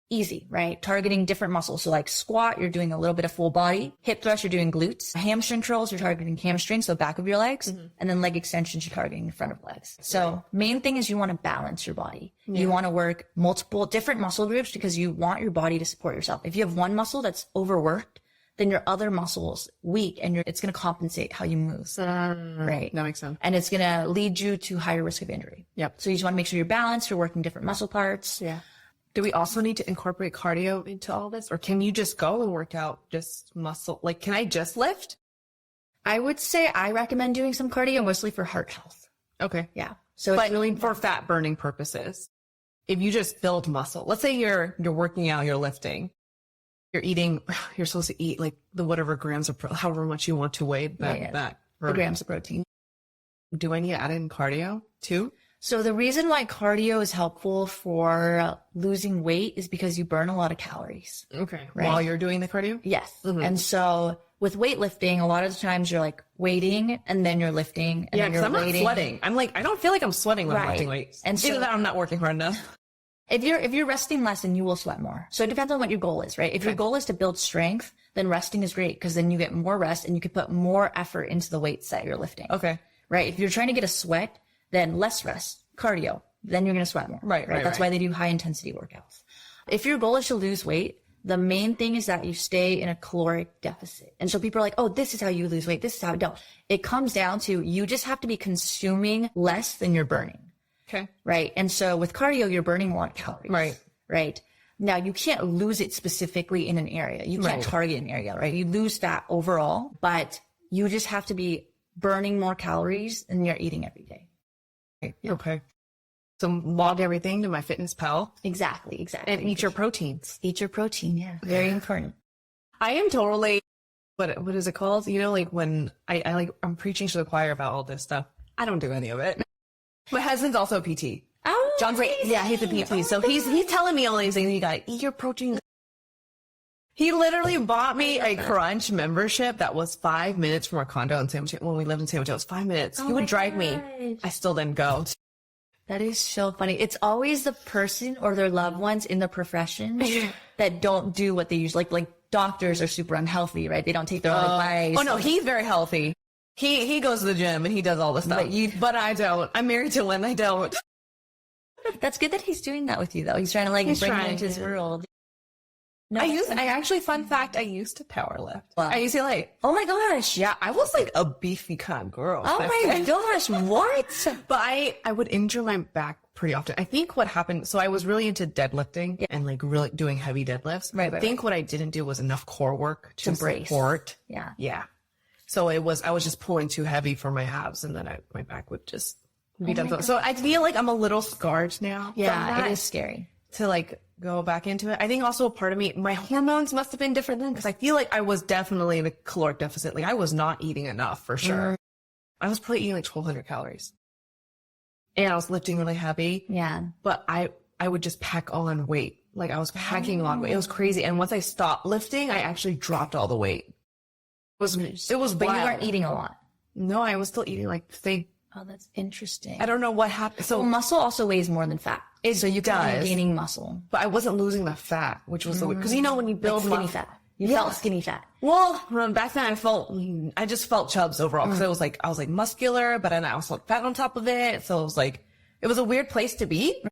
Easy, right? Targeting different muscles. So like squat, you're doing a little bit of full body. Hip thrust, you're doing glutes. Hamstring curls, you're targeting hamstrings, so back of your legs. And then leg extensions, you're targeting the front of legs. So main thing is you want to balance your body. You want to work multiple different muscle groups because you want your body to support yourself. If you have one muscle that's overworked, then your other muscles weak, and it's going to compensate how you move. Right. That makes sense. And it's going to lead you to higher risk of injury. Yep. So you just want to make sure you're balanced, you're working different muscle parts. Yeah. Do we also need to incorporate cardio into all this? Or can you just go and work out just muscle? Like, can I just lift? I would say I recommend doing some cardio mostly for heart health. Okay. Yeah. So But it's really for fat burning purposes, if you just build muscle, let's say you're working out, you're lifting, you're eating, you're supposed to eat like the whatever grams of, however much you want to weigh that the grams of protein. Do I need to add in cardio too? So the reason why cardio is helpful for losing weight is because you burn a lot of calories. Okay. Right. While you're doing the cardio? Yes. And so with weightlifting, a lot of the times you're like waiting and then you're lifting. And Yeah, then because you're I'm not waiting. sweating. I'm like, I don't feel like I'm sweating when I'm Right. lifting weights. And so- either that or I'm not working hard enough. If you're resting less, then you will sweat more. So it depends on what your goal is, right? If your goal is to build strength, then resting is great because then you get more rest and you can put more effort into the weights that you're lifting. Okay. Right? If you're trying to get a sweat, then less rest, cardio, then you're going to sweat more. Right. That's why they do high intensity workouts. If your goal is to lose weight, the main thing is that you stay in a caloric deficit. And so people are like, oh, this is how you lose weight. This is how no. It comes down to you just have to be consuming less than you're burning. Okay. Right. And so with cardio, you're burning a lot of calories. Right. Right. Now you can't lose it specifically in an area. You can't target an area, right? You lose fat overall, but you just have to be burning more calories than you're eating every day. Right. Okay. So log everything to my fitness pal Exactly. and eat your proteins. Eat your protein. Yeah. Very important. I am totally, what is it called? You know, like when I'm preaching to the choir about all this stuff. I don't do any of it. My husband's also a PT. Oh, John's like, yeah, he's a PT. So he's telling me all these things. You gotta eat your protein. He literally bought me a Crunch membership that was 5 minutes from our condo in San Mateo. When we lived in San Mateo, it was 5 minutes. He would drive me. I still didn't go. That is so funny. It's always the person or their loved ones in the profession that don't do what they usually like doctors are super unhealthy, right? They don't take their own advice. Oh no, he's very healthy. He goes to the gym and he does all this stuff. But I don't. I'm married to one. I don't. That's good that he's doing that with you though. He's trying to bring you into his world. No, Fun fact, I used to power lift. Wow. At UCLA. Oh my gosh. Yeah, I was like a beefy kind of girl. Oh my gosh. What? But I would injure my back pretty often. I think what happened, so I was really into deadlifting and like really doing heavy deadlifts. Right. I think what I didn't do was enough core work to brace. support. Yeah. Yeah. So I was just pulling too heavy for my abs and then my back would just be done. So I feel like I'm a little scarred now. Yeah, it is scary. To like go back into it. I think also a part of me, my hormones must have been different then because I feel like I was definitely in a caloric deficit. Like I was not eating enough for sure. I was probably eating like 1,200 calories. And I was lifting really heavy. Yeah. But I would just pack on weight. Like I was packing on weight. It was crazy. And once I stopped lifting, I actually dropped all the weight. It was But wild. you weren't eating a lot. No, I was still eating like Oh, that's interesting. I don't know what happened. So muscle also weighs more than fat. So you can be gaining muscle. But I wasn't losing the fat, which was the weird. Because you know when you build Skinny fat. You felt skinny fat. Well, back then I just felt chubs overall because I was like muscular, but then I also had fat on top of it. So it was a weird place to be.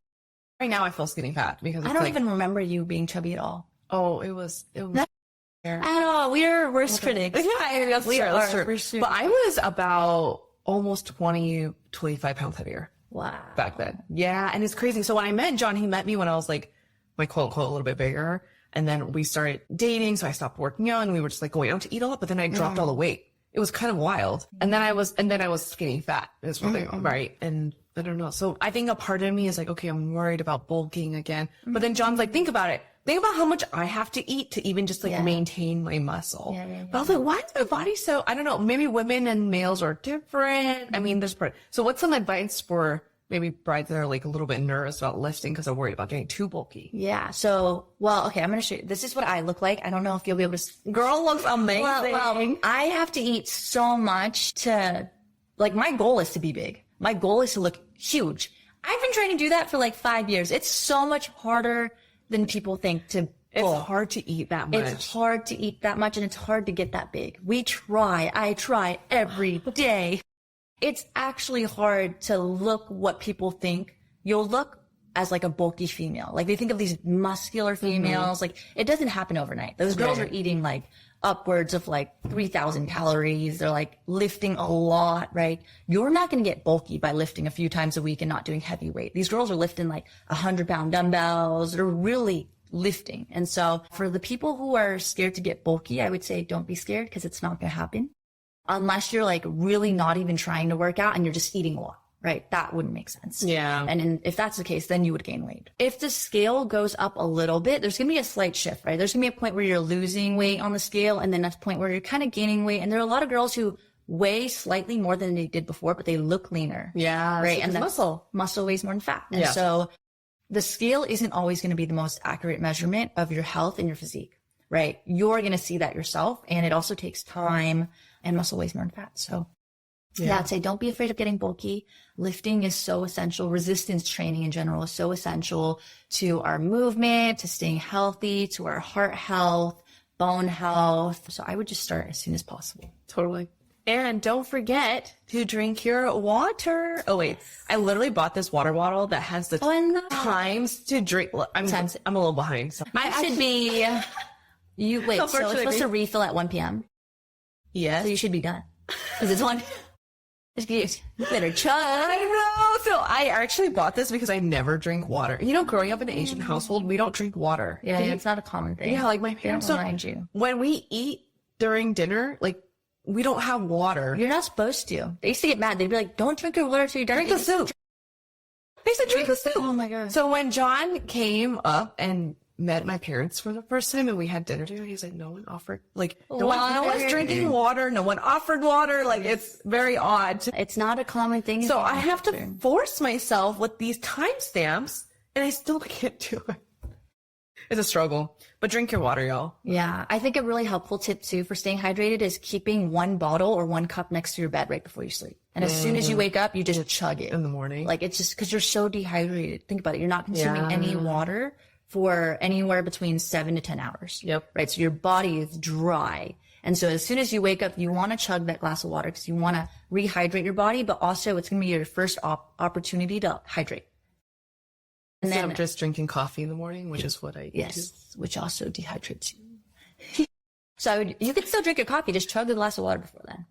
Right now I feel skinny fat because I don't even remember you being chubby at all. Oh, it was At all. We're worst critics. Yeah, that's true. We're super- But I was about almost 20, 25 pounds heavier. Wow. Back then. Yeah. And it's crazy. So when I met John, he met me when I was like, my quote unquote, a little bit bigger. And then we started dating. So I stopped working out and we were just like going out to eat a lot, but then I dropped all the weight. It was kind of wild. And then I was skinny fat is what right. And I don't know. So I think a part of me is like, okay, I'm worried about bulking again. But then John's like, think about it. Think about how much I have to eat to even just like maintain my muscle. Yeah. But I was like, why is my body so, I don't know, maybe women and males are different. I mean, there's part. So what's some advice for maybe brides that are like a little bit nervous about lifting because they're worried about getting too bulky? Yeah. So, okay, I'm going to show you. This is what I look like. I don't know if you'll be able to. Girl looks amazing. Well, I have to eat so much to, like, my goal is to be big. My goal is to look huge. I've been trying to do that for like 5 years. It's so much harder than people think to It's hard to eat that much. It's hard to eat that much and it's hard to get that big. I try every day. It's actually hard to look what people think. You'll look as like a bulky female. Like they think of these muscular females. Like it doesn't happen overnight. Those girls are eating like upwards of like 3,000 calories. They're like lifting a lot, right? You're not going to get bulky by lifting a few times a week and not doing heavy weight. These girls are lifting like 100-pound dumbbells. They're really lifting. And so for the people who are scared to get bulky, I would say don't be scared because it's not going to happen unless you're like really not even trying to work out and you're just eating a lot. Right? That wouldn't make sense. Yeah. And if that's the case, then you would gain weight. If the scale goes up a little bit, there's going to be a slight shift, right? There's going to be a point where you're losing weight on the scale, and then that's a point where you're kind of gaining weight. And there are a lot of girls who weigh slightly more than they did before, but they look leaner. Yeah. Right? And muscle weighs more than fat. And so the scale isn't always going to be the most accurate measurement of your health and your physique, right? You're going to see that yourself. And it also takes time, and muscle weighs more than fat. So yeah, I'd say don't be afraid of getting bulky. Lifting is so essential. Resistance training in general is so essential to our movement, to staying healthy, to our heart health, bone health. So I would just start as soon as possible. Totally. And don't forget to drink your water. Oh, wait. I literally bought this water bottle that has the times to drink. I'm a little behind. So I should be... So it's supposed to refill at 1 p.m. Yes. So you should be done. Because it's 1... You better chug. I know. So I actually bought this because I never drink water. You know, growing up in an Asian household, we don't drink water. Yeah, it's not a common thing. Yeah, like my parents don't remind you. When we eat during dinner, like we don't have water. You're not supposed to. They used to get mad. They'd be like, "Don't drink your water till you're done." Drink the soup. They said drink the soup. Oh my god. So when John came up and met my parents for the first time and we had dinner together, he's like, no one offered, like, no one was drinking water. No one offered water. Like, it's very odd. It's not a common thing. So I have to force myself with these timestamps and I still can't do it. It's a struggle, but drink your water, y'all. Yeah. I think a really helpful tip too for staying hydrated is keeping 1 bottle or 1 cup next to your bed right before you sleep. And as soon as you wake up, you just chug it in the morning. Like, it's just because you're so dehydrated. Think about it. You're not consuming any water for anywhere between 7 to 10 hours. Yep. Right. So your body is dry. And so as soon as you wake up, you want to chug that glass of water because you want to rehydrate your body, but also it's going to be your first opportunity to hydrate. And then I'm just drinking coffee in the morning, which is what I do. Which also dehydrates you. So you could still drink your coffee, just chug a glass of water before then.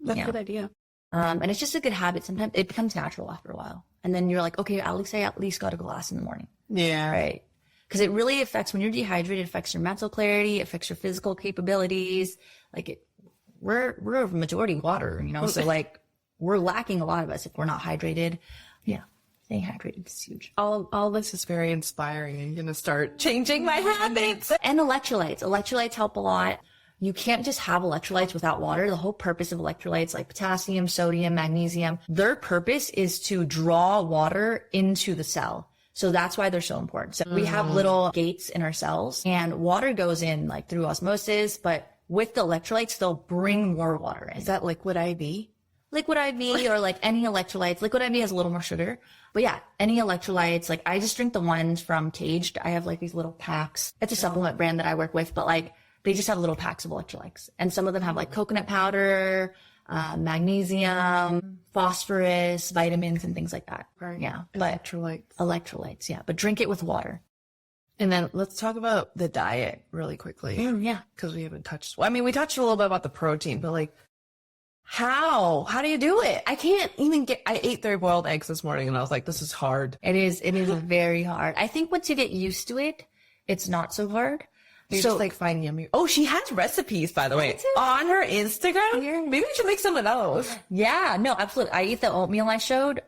That's a good idea. And it's just a good habit. Sometimes it becomes natural after a while. And then you're like, okay, I at least got a glass in the morning. Yeah. Right. Because it really affects, when you're dehydrated, it affects your mental clarity, it affects your physical capabilities. Like we're a majority water, you know, so like we're lacking a lot of us if we're not hydrated. Yeah. Staying hydrated is huge. All this is very inspiring. I'm going to start changing my habits. And electrolytes. Electrolytes help a lot. You can't just have electrolytes without water. The whole purpose of electrolytes, like potassium, sodium, magnesium, their purpose is to draw water into the cell. So that's why they're so important. So we have little gates in our cells and water goes in like through osmosis, but with the electrolytes, they'll bring more water in. Is that liquid IV? Liquid IV or like any electrolytes. Liquid IV has a little more sugar. But yeah, any electrolytes. Like I just drink the ones from Caged. I have like these little packs. It's a supplement brand that I work with, but like they just have little packs of electrolytes. And some of them have like coconut powder, magnesium, phosphorus, vitamins, and things like that. Right. Yeah. But electrolytes. Yeah. But drink it with water. And then let's talk about the diet really quickly. Yeah. Because we haven't touched, I mean, we touched a little bit about the protein, but like, how do you do it? I can't even I ate 3 boiled eggs this morning and I was like, this is hard. It is very hard. I think once you get used to it, it's not so hard. You just like find yummy. Oh, she has recipes, by the way, on her Instagram. Maybe we should make some of those. Yeah, no, absolutely. I eat the oatmeal I showed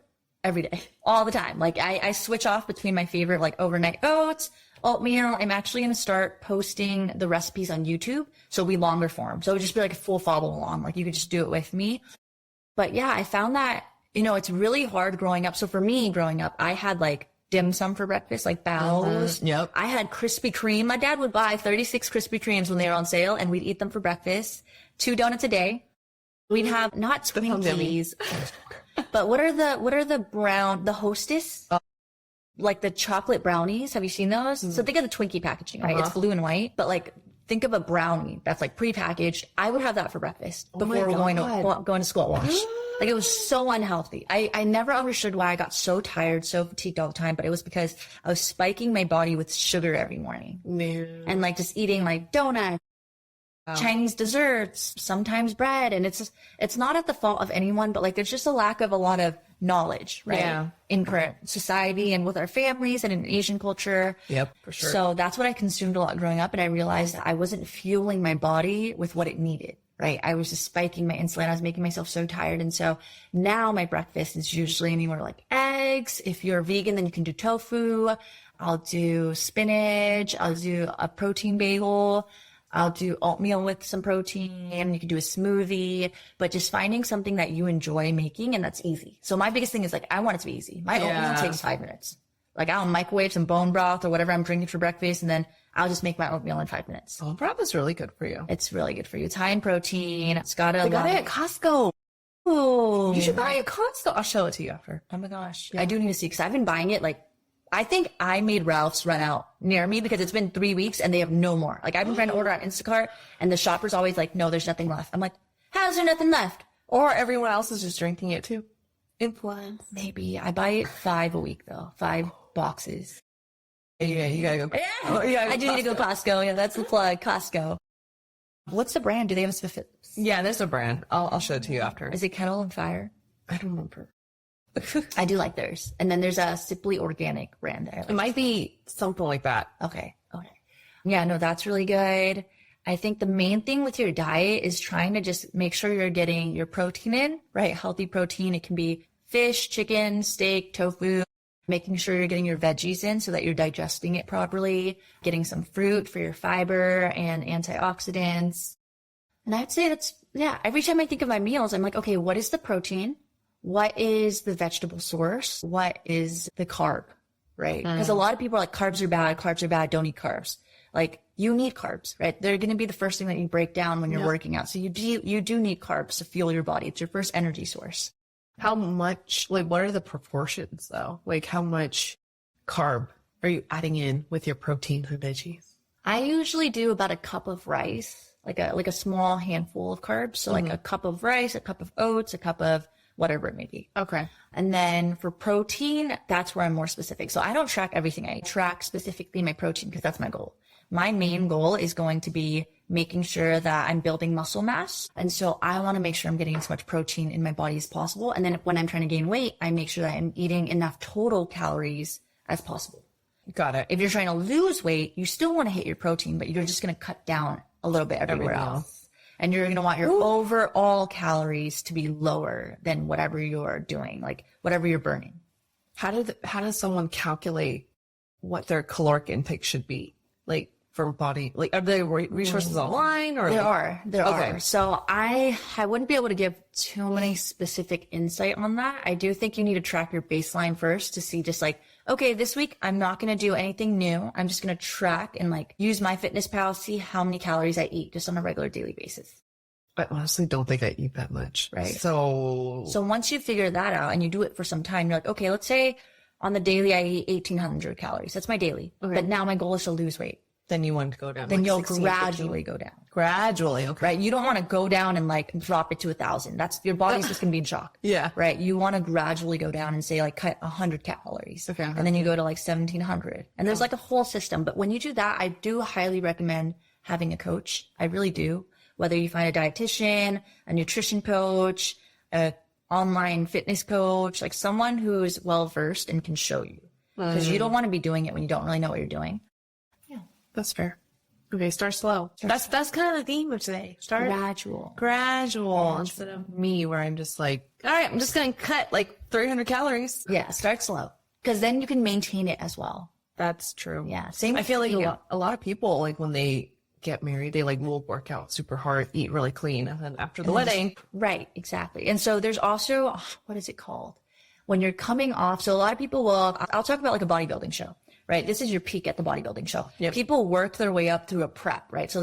every day, all the time. Like I switch off between my favorite, like overnight oats, oatmeal. I'm actually going to start posting the recipes on YouTube. So it'll be longer form. So it'll just be like a full follow along. Like you could just do it with me. But yeah, I found that, you know, it's really hard growing up. So for me growing up, I had like dim sum for breakfast, like bows. Yep. I had Krispy Kreme. My dad would buy 36 Krispy Kremes when they were on sale and we'd eat them for breakfast. 2 donuts a day. We'd have not Twinkies, but what are the Hostess? Like the chocolate brownies. Have you seen those? So think of the Twinkie packaging, right? It's blue and white, but like think of a brownie that's like prepackaged. I would have that for breakfast before going to school at lunch. Like it was so unhealthy. I never understood why I got so tired, so fatigued all the time, but it was because I was spiking my body with sugar every morning. Man. And like just eating like donuts, Chinese desserts, sometimes bread. And it's not at the fault of anyone, but like, there's just a lack of a lot of knowledge, right? Yeah. In current society and with our families and in Asian culture. Yep, for sure. So that's what I consumed a lot growing up. And I realized that I wasn't fueling my body with what it needed, right? I was just spiking my insulin. I was making myself so tired. And so now my breakfast is usually anywhere like eggs. If you're vegan, then you can do tofu. I'll do spinach. I'll do a protein bagel. I'll do oatmeal with some protein. You can do a smoothie, but just finding something that you enjoy making and that's easy. So my biggest thing is like, I want it to be easy. My oatmeal takes 5 minutes. Like I'll microwave some bone broth or whatever I'm drinking for breakfast, and then I'll just make my oatmeal in 5 minutes. Bone broth is really good for you. It's really good for you. It's high in protein. It's got They got it at Costco. Oh, You should buy it at Costco. I'll show it to you after. oh my gosh. I do need to see, because I've been buying it like, I think I made Ralph's run out near me because it's been 3 weeks and they have no more. Like I've been trying to order on Instacart and the shopper's always like, no, there's nothing left. I'm like, how's there nothing left? Or everyone else is just drinking it too. Influence. Maybe. I buy it 5 a week though. 5 boxes. Yeah, you gotta go. Yeah, Oh, yeah, I do need to go Costco. Yeah, that's the plug. Costco. What's the brand? Do they have a specific? Yeah, there's a brand. I'll show it to you after. Is it Kettle and Fire? I don't remember. I do like theirs. And then there's a Simply Organic brand that I like. It might be something like that. Okay. Yeah, no, that's really good. I think the main thing with your diet is trying to just make sure you're getting your protein in, right? Healthy protein. It can be fish, chicken, steak, tofu. Making sure you're getting your veggies in so that you're digesting it properly. Getting some fruit for your fiber and antioxidants. And I'd say every time I think of my meals, I'm like, okay, what is the protein? What is the vegetable source? What is the carb, right? Because a lot of people are like, carbs are bad, don't eat carbs. Like, you need carbs, right? They're going to be the first thing that you break down when you're working out. So you do need carbs to fuel your body. It's your first energy source. How much, like, what are the proportions though? Like, how much carb are you adding in with your protein and veggies? I usually do about a cup of rice, like a small handful of carbs. So like a cup of rice, a cup of oats, a cup of whatever it may be. Okay. And then for protein, that's where I'm more specific. So I don't track everything. I track specifically my protein because that's my goal. My main goal is going to be making sure that I'm building muscle mass. And so I want to make sure I'm getting as much protein in my body as possible. And then when I'm trying to gain weight, I make sure that I'm eating enough total calories as possible. Got it. If you're trying to lose weight, you still want to hit your protein, but you're just going to cut down a little bit everywhere else. And you're going to want your overall calories to be lower than whatever you're doing, like whatever you're burning. How does someone calculate what their caloric intake should be? Like, for body, like, are there resources online or? There Okay. are. So I wouldn't be able to give too many specific insight on that. I do think you need to track your baseline first to see just like, okay, this week I'm not going to do anything new. I'm just going to track and like use MyFitnessPal, see how many calories I eat just on a regular daily basis. I honestly don't think I eat that much. Right. So once you figure that out and you do it for some time, you're like, okay, let's say on the daily I eat 1,800 calories. That's my daily. Okay. But now my goal is to lose weight. then you want to go down. Then like you'll 16, gradually 15. go down. Gradually, okay. Right? You don't want to go down and like drop it to 1,000. That's your body's just gonna be in shock. Yeah. Right? You want to gradually go down and say like cut 100 calories. Okay. And then you go to like 1,700. And there's like a whole system. But when you do that, I do highly recommend having a coach. I really do. Whether you find a dietitian, a nutrition coach, a online fitness coach, like someone who is well versed and can show you. Because you don't want to be doing it when you don't really know what you're doing. Yeah, that's fair. Okay, start slow. That's kind of the theme of today. Start gradual instead of me where I'm just like, all right, I'm just going to cut like 300 calories. Yeah, start slow. Because then you can maintain it as well. That's true. Yeah. Same. I feel like you. a lot of people, like when they get married, they like will work out super hard, eat really clean. And then after the wedding. Right, exactly. And so there's also, what is it called? When you're coming off. So a lot of people will, I'll talk about like a bodybuilding show, right? This is your peak at the bodybuilding show. Yep. People work their way up through a prep, right? So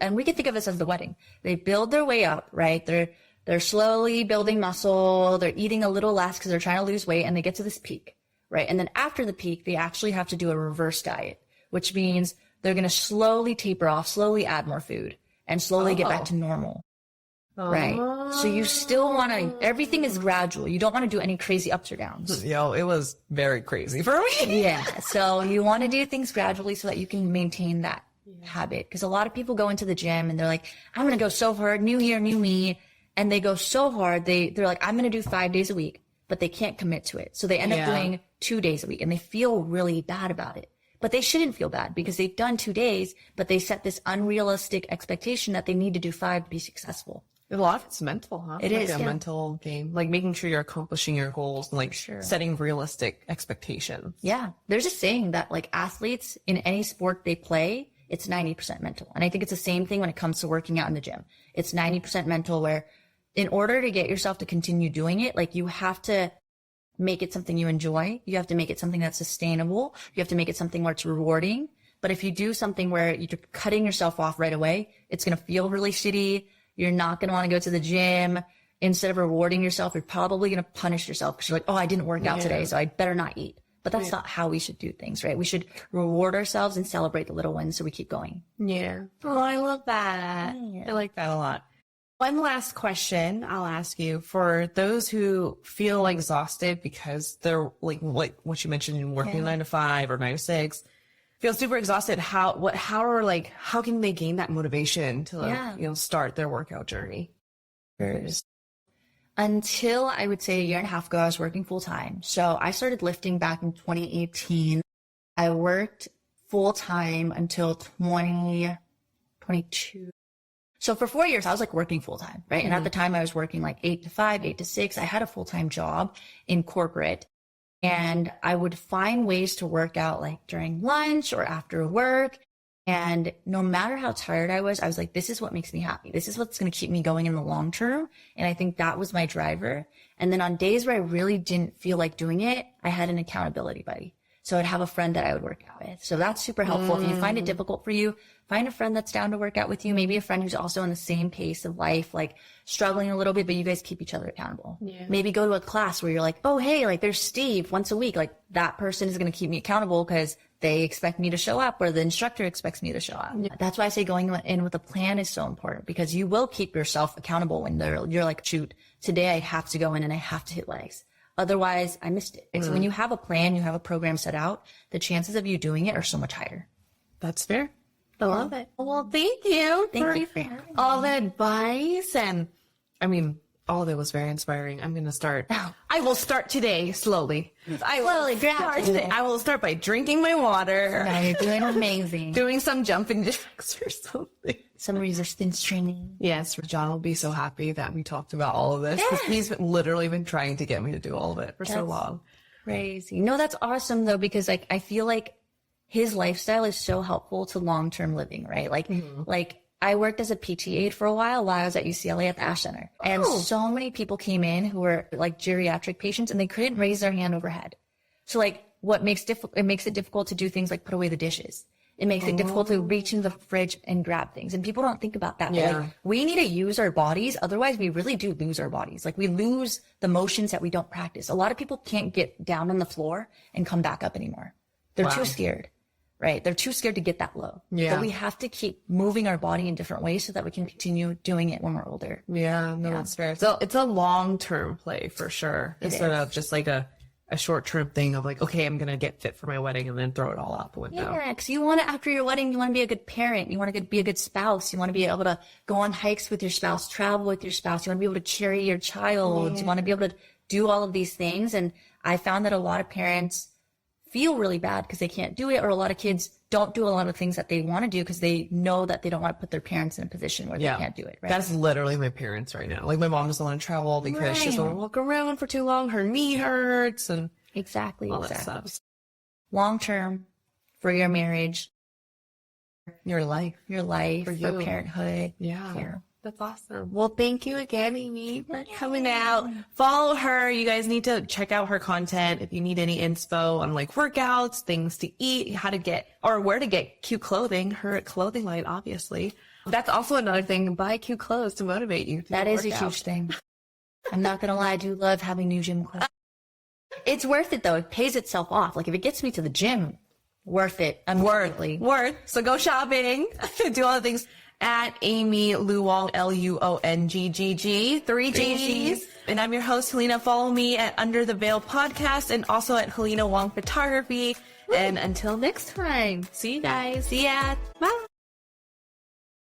and we can think of this as the wedding. They build their way up, right? They're slowly building muscle. They're eating a little less because they're trying to lose weight and they get to this peak, right? And then after the peak, they actually have to do a reverse diet, which means they're going to slowly taper off, slowly add more food and slowly get back to normal. Right. So you still want to, everything is gradual. You don't want to do any crazy ups or downs. Yo, it was very crazy for me. Yeah. So you want to do things gradually so that you can maintain that habit. Because a lot of people go into the gym and they're like, I'm going to go so hard, new year, new me. And they go so hard. They're like, I'm going to do 5 days a week, but they can't commit to it. So they end up doing 2 days a week and they feel really bad about it. But they shouldn't feel bad because they've done 2 days, but they set this unrealistic expectation that they need to do 5 to be successful. A lot of it's mental, huh? It is a mental game, like making sure you're accomplishing your goals and like setting realistic expectations. Yeah. There's a saying that like athletes in any sport they play, it's 90% mental. And I think it's the same thing when it comes to working out in the gym. It's 90% mental, where in order to get yourself to continue doing it, like you have to make it something you enjoy. You have to make it something that's sustainable. You have to make it something where it's rewarding. But if you do something where you're cutting yourself off right away, it's going to feel really shitty. You're not going to want to go to the gym. Instead of rewarding yourself, you're probably going to punish yourself because you're like, oh, I didn't work out today, so I better not eat. But that's not how we should do things, right? We should reward ourselves and celebrate the little wins so we keep going. Yeah. Oh, I love that. Yeah. I like that a lot. One last question I'll ask you, for those who feel exhausted because they're like what you mentioned, working 9 to 5 or 9 to 6, feel super exhausted. How can they gain that motivation to start their workout journey? Until I would say a year and a half ago, I was working full time. So I started lifting back in 2018. I worked full time until 2022. So for 4 years, I was like working full time, right? And at the time I was working like 8 to 5, 8 to 6. I had a full-time job in corporate, and I would find ways to work out like during lunch or after work. And no matter how tired I was like, this is what makes me happy. This is what's going to keep me going in the long term. And I think that was my driver. And then on days where I really didn't feel like doing it, I had an accountability buddy. So I'd have a friend that I would work out with. So that's super helpful. If you find it difficult for you, find a friend that's down to work out with you. Maybe a friend who's also in the same pace of life, like struggling a little bit, but you guys keep each other accountable. Yeah. Maybe go to a class where you're like, oh, hey, like there's Steve once a week. Like that person is going to keep me accountable because they expect me to show up, or the instructor expects me to show up. Yeah. That's why I say going in with a plan is so important, because you will keep yourself accountable when you're like, shoot, today I have to go in and I have to hit legs. Otherwise, I missed it. So when you have a plan, you have a program set out, the chances of you doing it are so much higher. That's fair. I love it. Well, thank you. Thank you for having me. All the advice. And I mean, all of it was very inspiring. I'm going to start. I will start today slowly. I will start by drinking my water. No, you're doing amazing. Doing some jumping jacks or something. Some resistance training. Yes, John will be so happy that we talked about all of this, because he's literally been trying to get me to do all of it for so long. Crazy. No, that's awesome though, because like I feel like his lifestyle is so helpful to long-term living, right? Like, like I worked as a PT aide for a while I was at UCLA at the Ash Center. And so many people came in who were like geriatric patients and they couldn't raise their hand overhead. So like what makes it makes it difficult to do things like put away the dishes. It makes it difficult to reach into the fridge and grab things. And people don't think about that. Yeah. Like, we need to use our bodies. Otherwise, we really do lose our bodies. Like we lose the motions that we don't practice. A lot of people can't get down on the floor and come back up anymore. They're too scared, right? They're too scared to get that low. Yeah. But we have to keep moving our body in different ways so that we can continue doing it when we're older. Yeah, no, that's fair. So it's a long-term play for sure. Instead of just like a short-term thing of like, okay, I'm going to get fit for my wedding and then throw it all out the window. Yeah, because you want to, after your wedding, you want to be a good parent. You want to be a good spouse. You want to be able to go on hikes with your spouse, travel with your spouse. You want to be able to carry your child. You want to be able to do all of these things. And I found that a lot of parents feel really bad because they can't do it, or a lot of kids don't do a lot of things that they want to do because they know that they don't want to put their parents in a position where they can't do it. Right? That's literally my parents right now. Like my mom doesn't want to travel because she doesn't want to walk around for too long. Her knee hurts and all that stuff. Long term, for your marriage, your life, for parenthood. Yeah. That's awesome. Well, thank you again, Amy, for coming out. Follow her. You guys need to check out her content if you need any inspo on like workouts, things to eat, how to get, or where to get cute clothing. Her clothing line, obviously. That's also another thing. Buy cute clothes to motivate you. That is a huge thing. I'm not going to lie. I do love having new gym clothes. It's worth it though. It pays itself off. Like if it gets me to the gym, worth it. Worth. So go shopping. Do all the things. At Amy Luong, Luonggg, 3 G's. And I'm your host, Helena. Follow me at Under the Veil Podcast and also at Helena Wong Photography. And until next time, see you guys. See ya. Bye.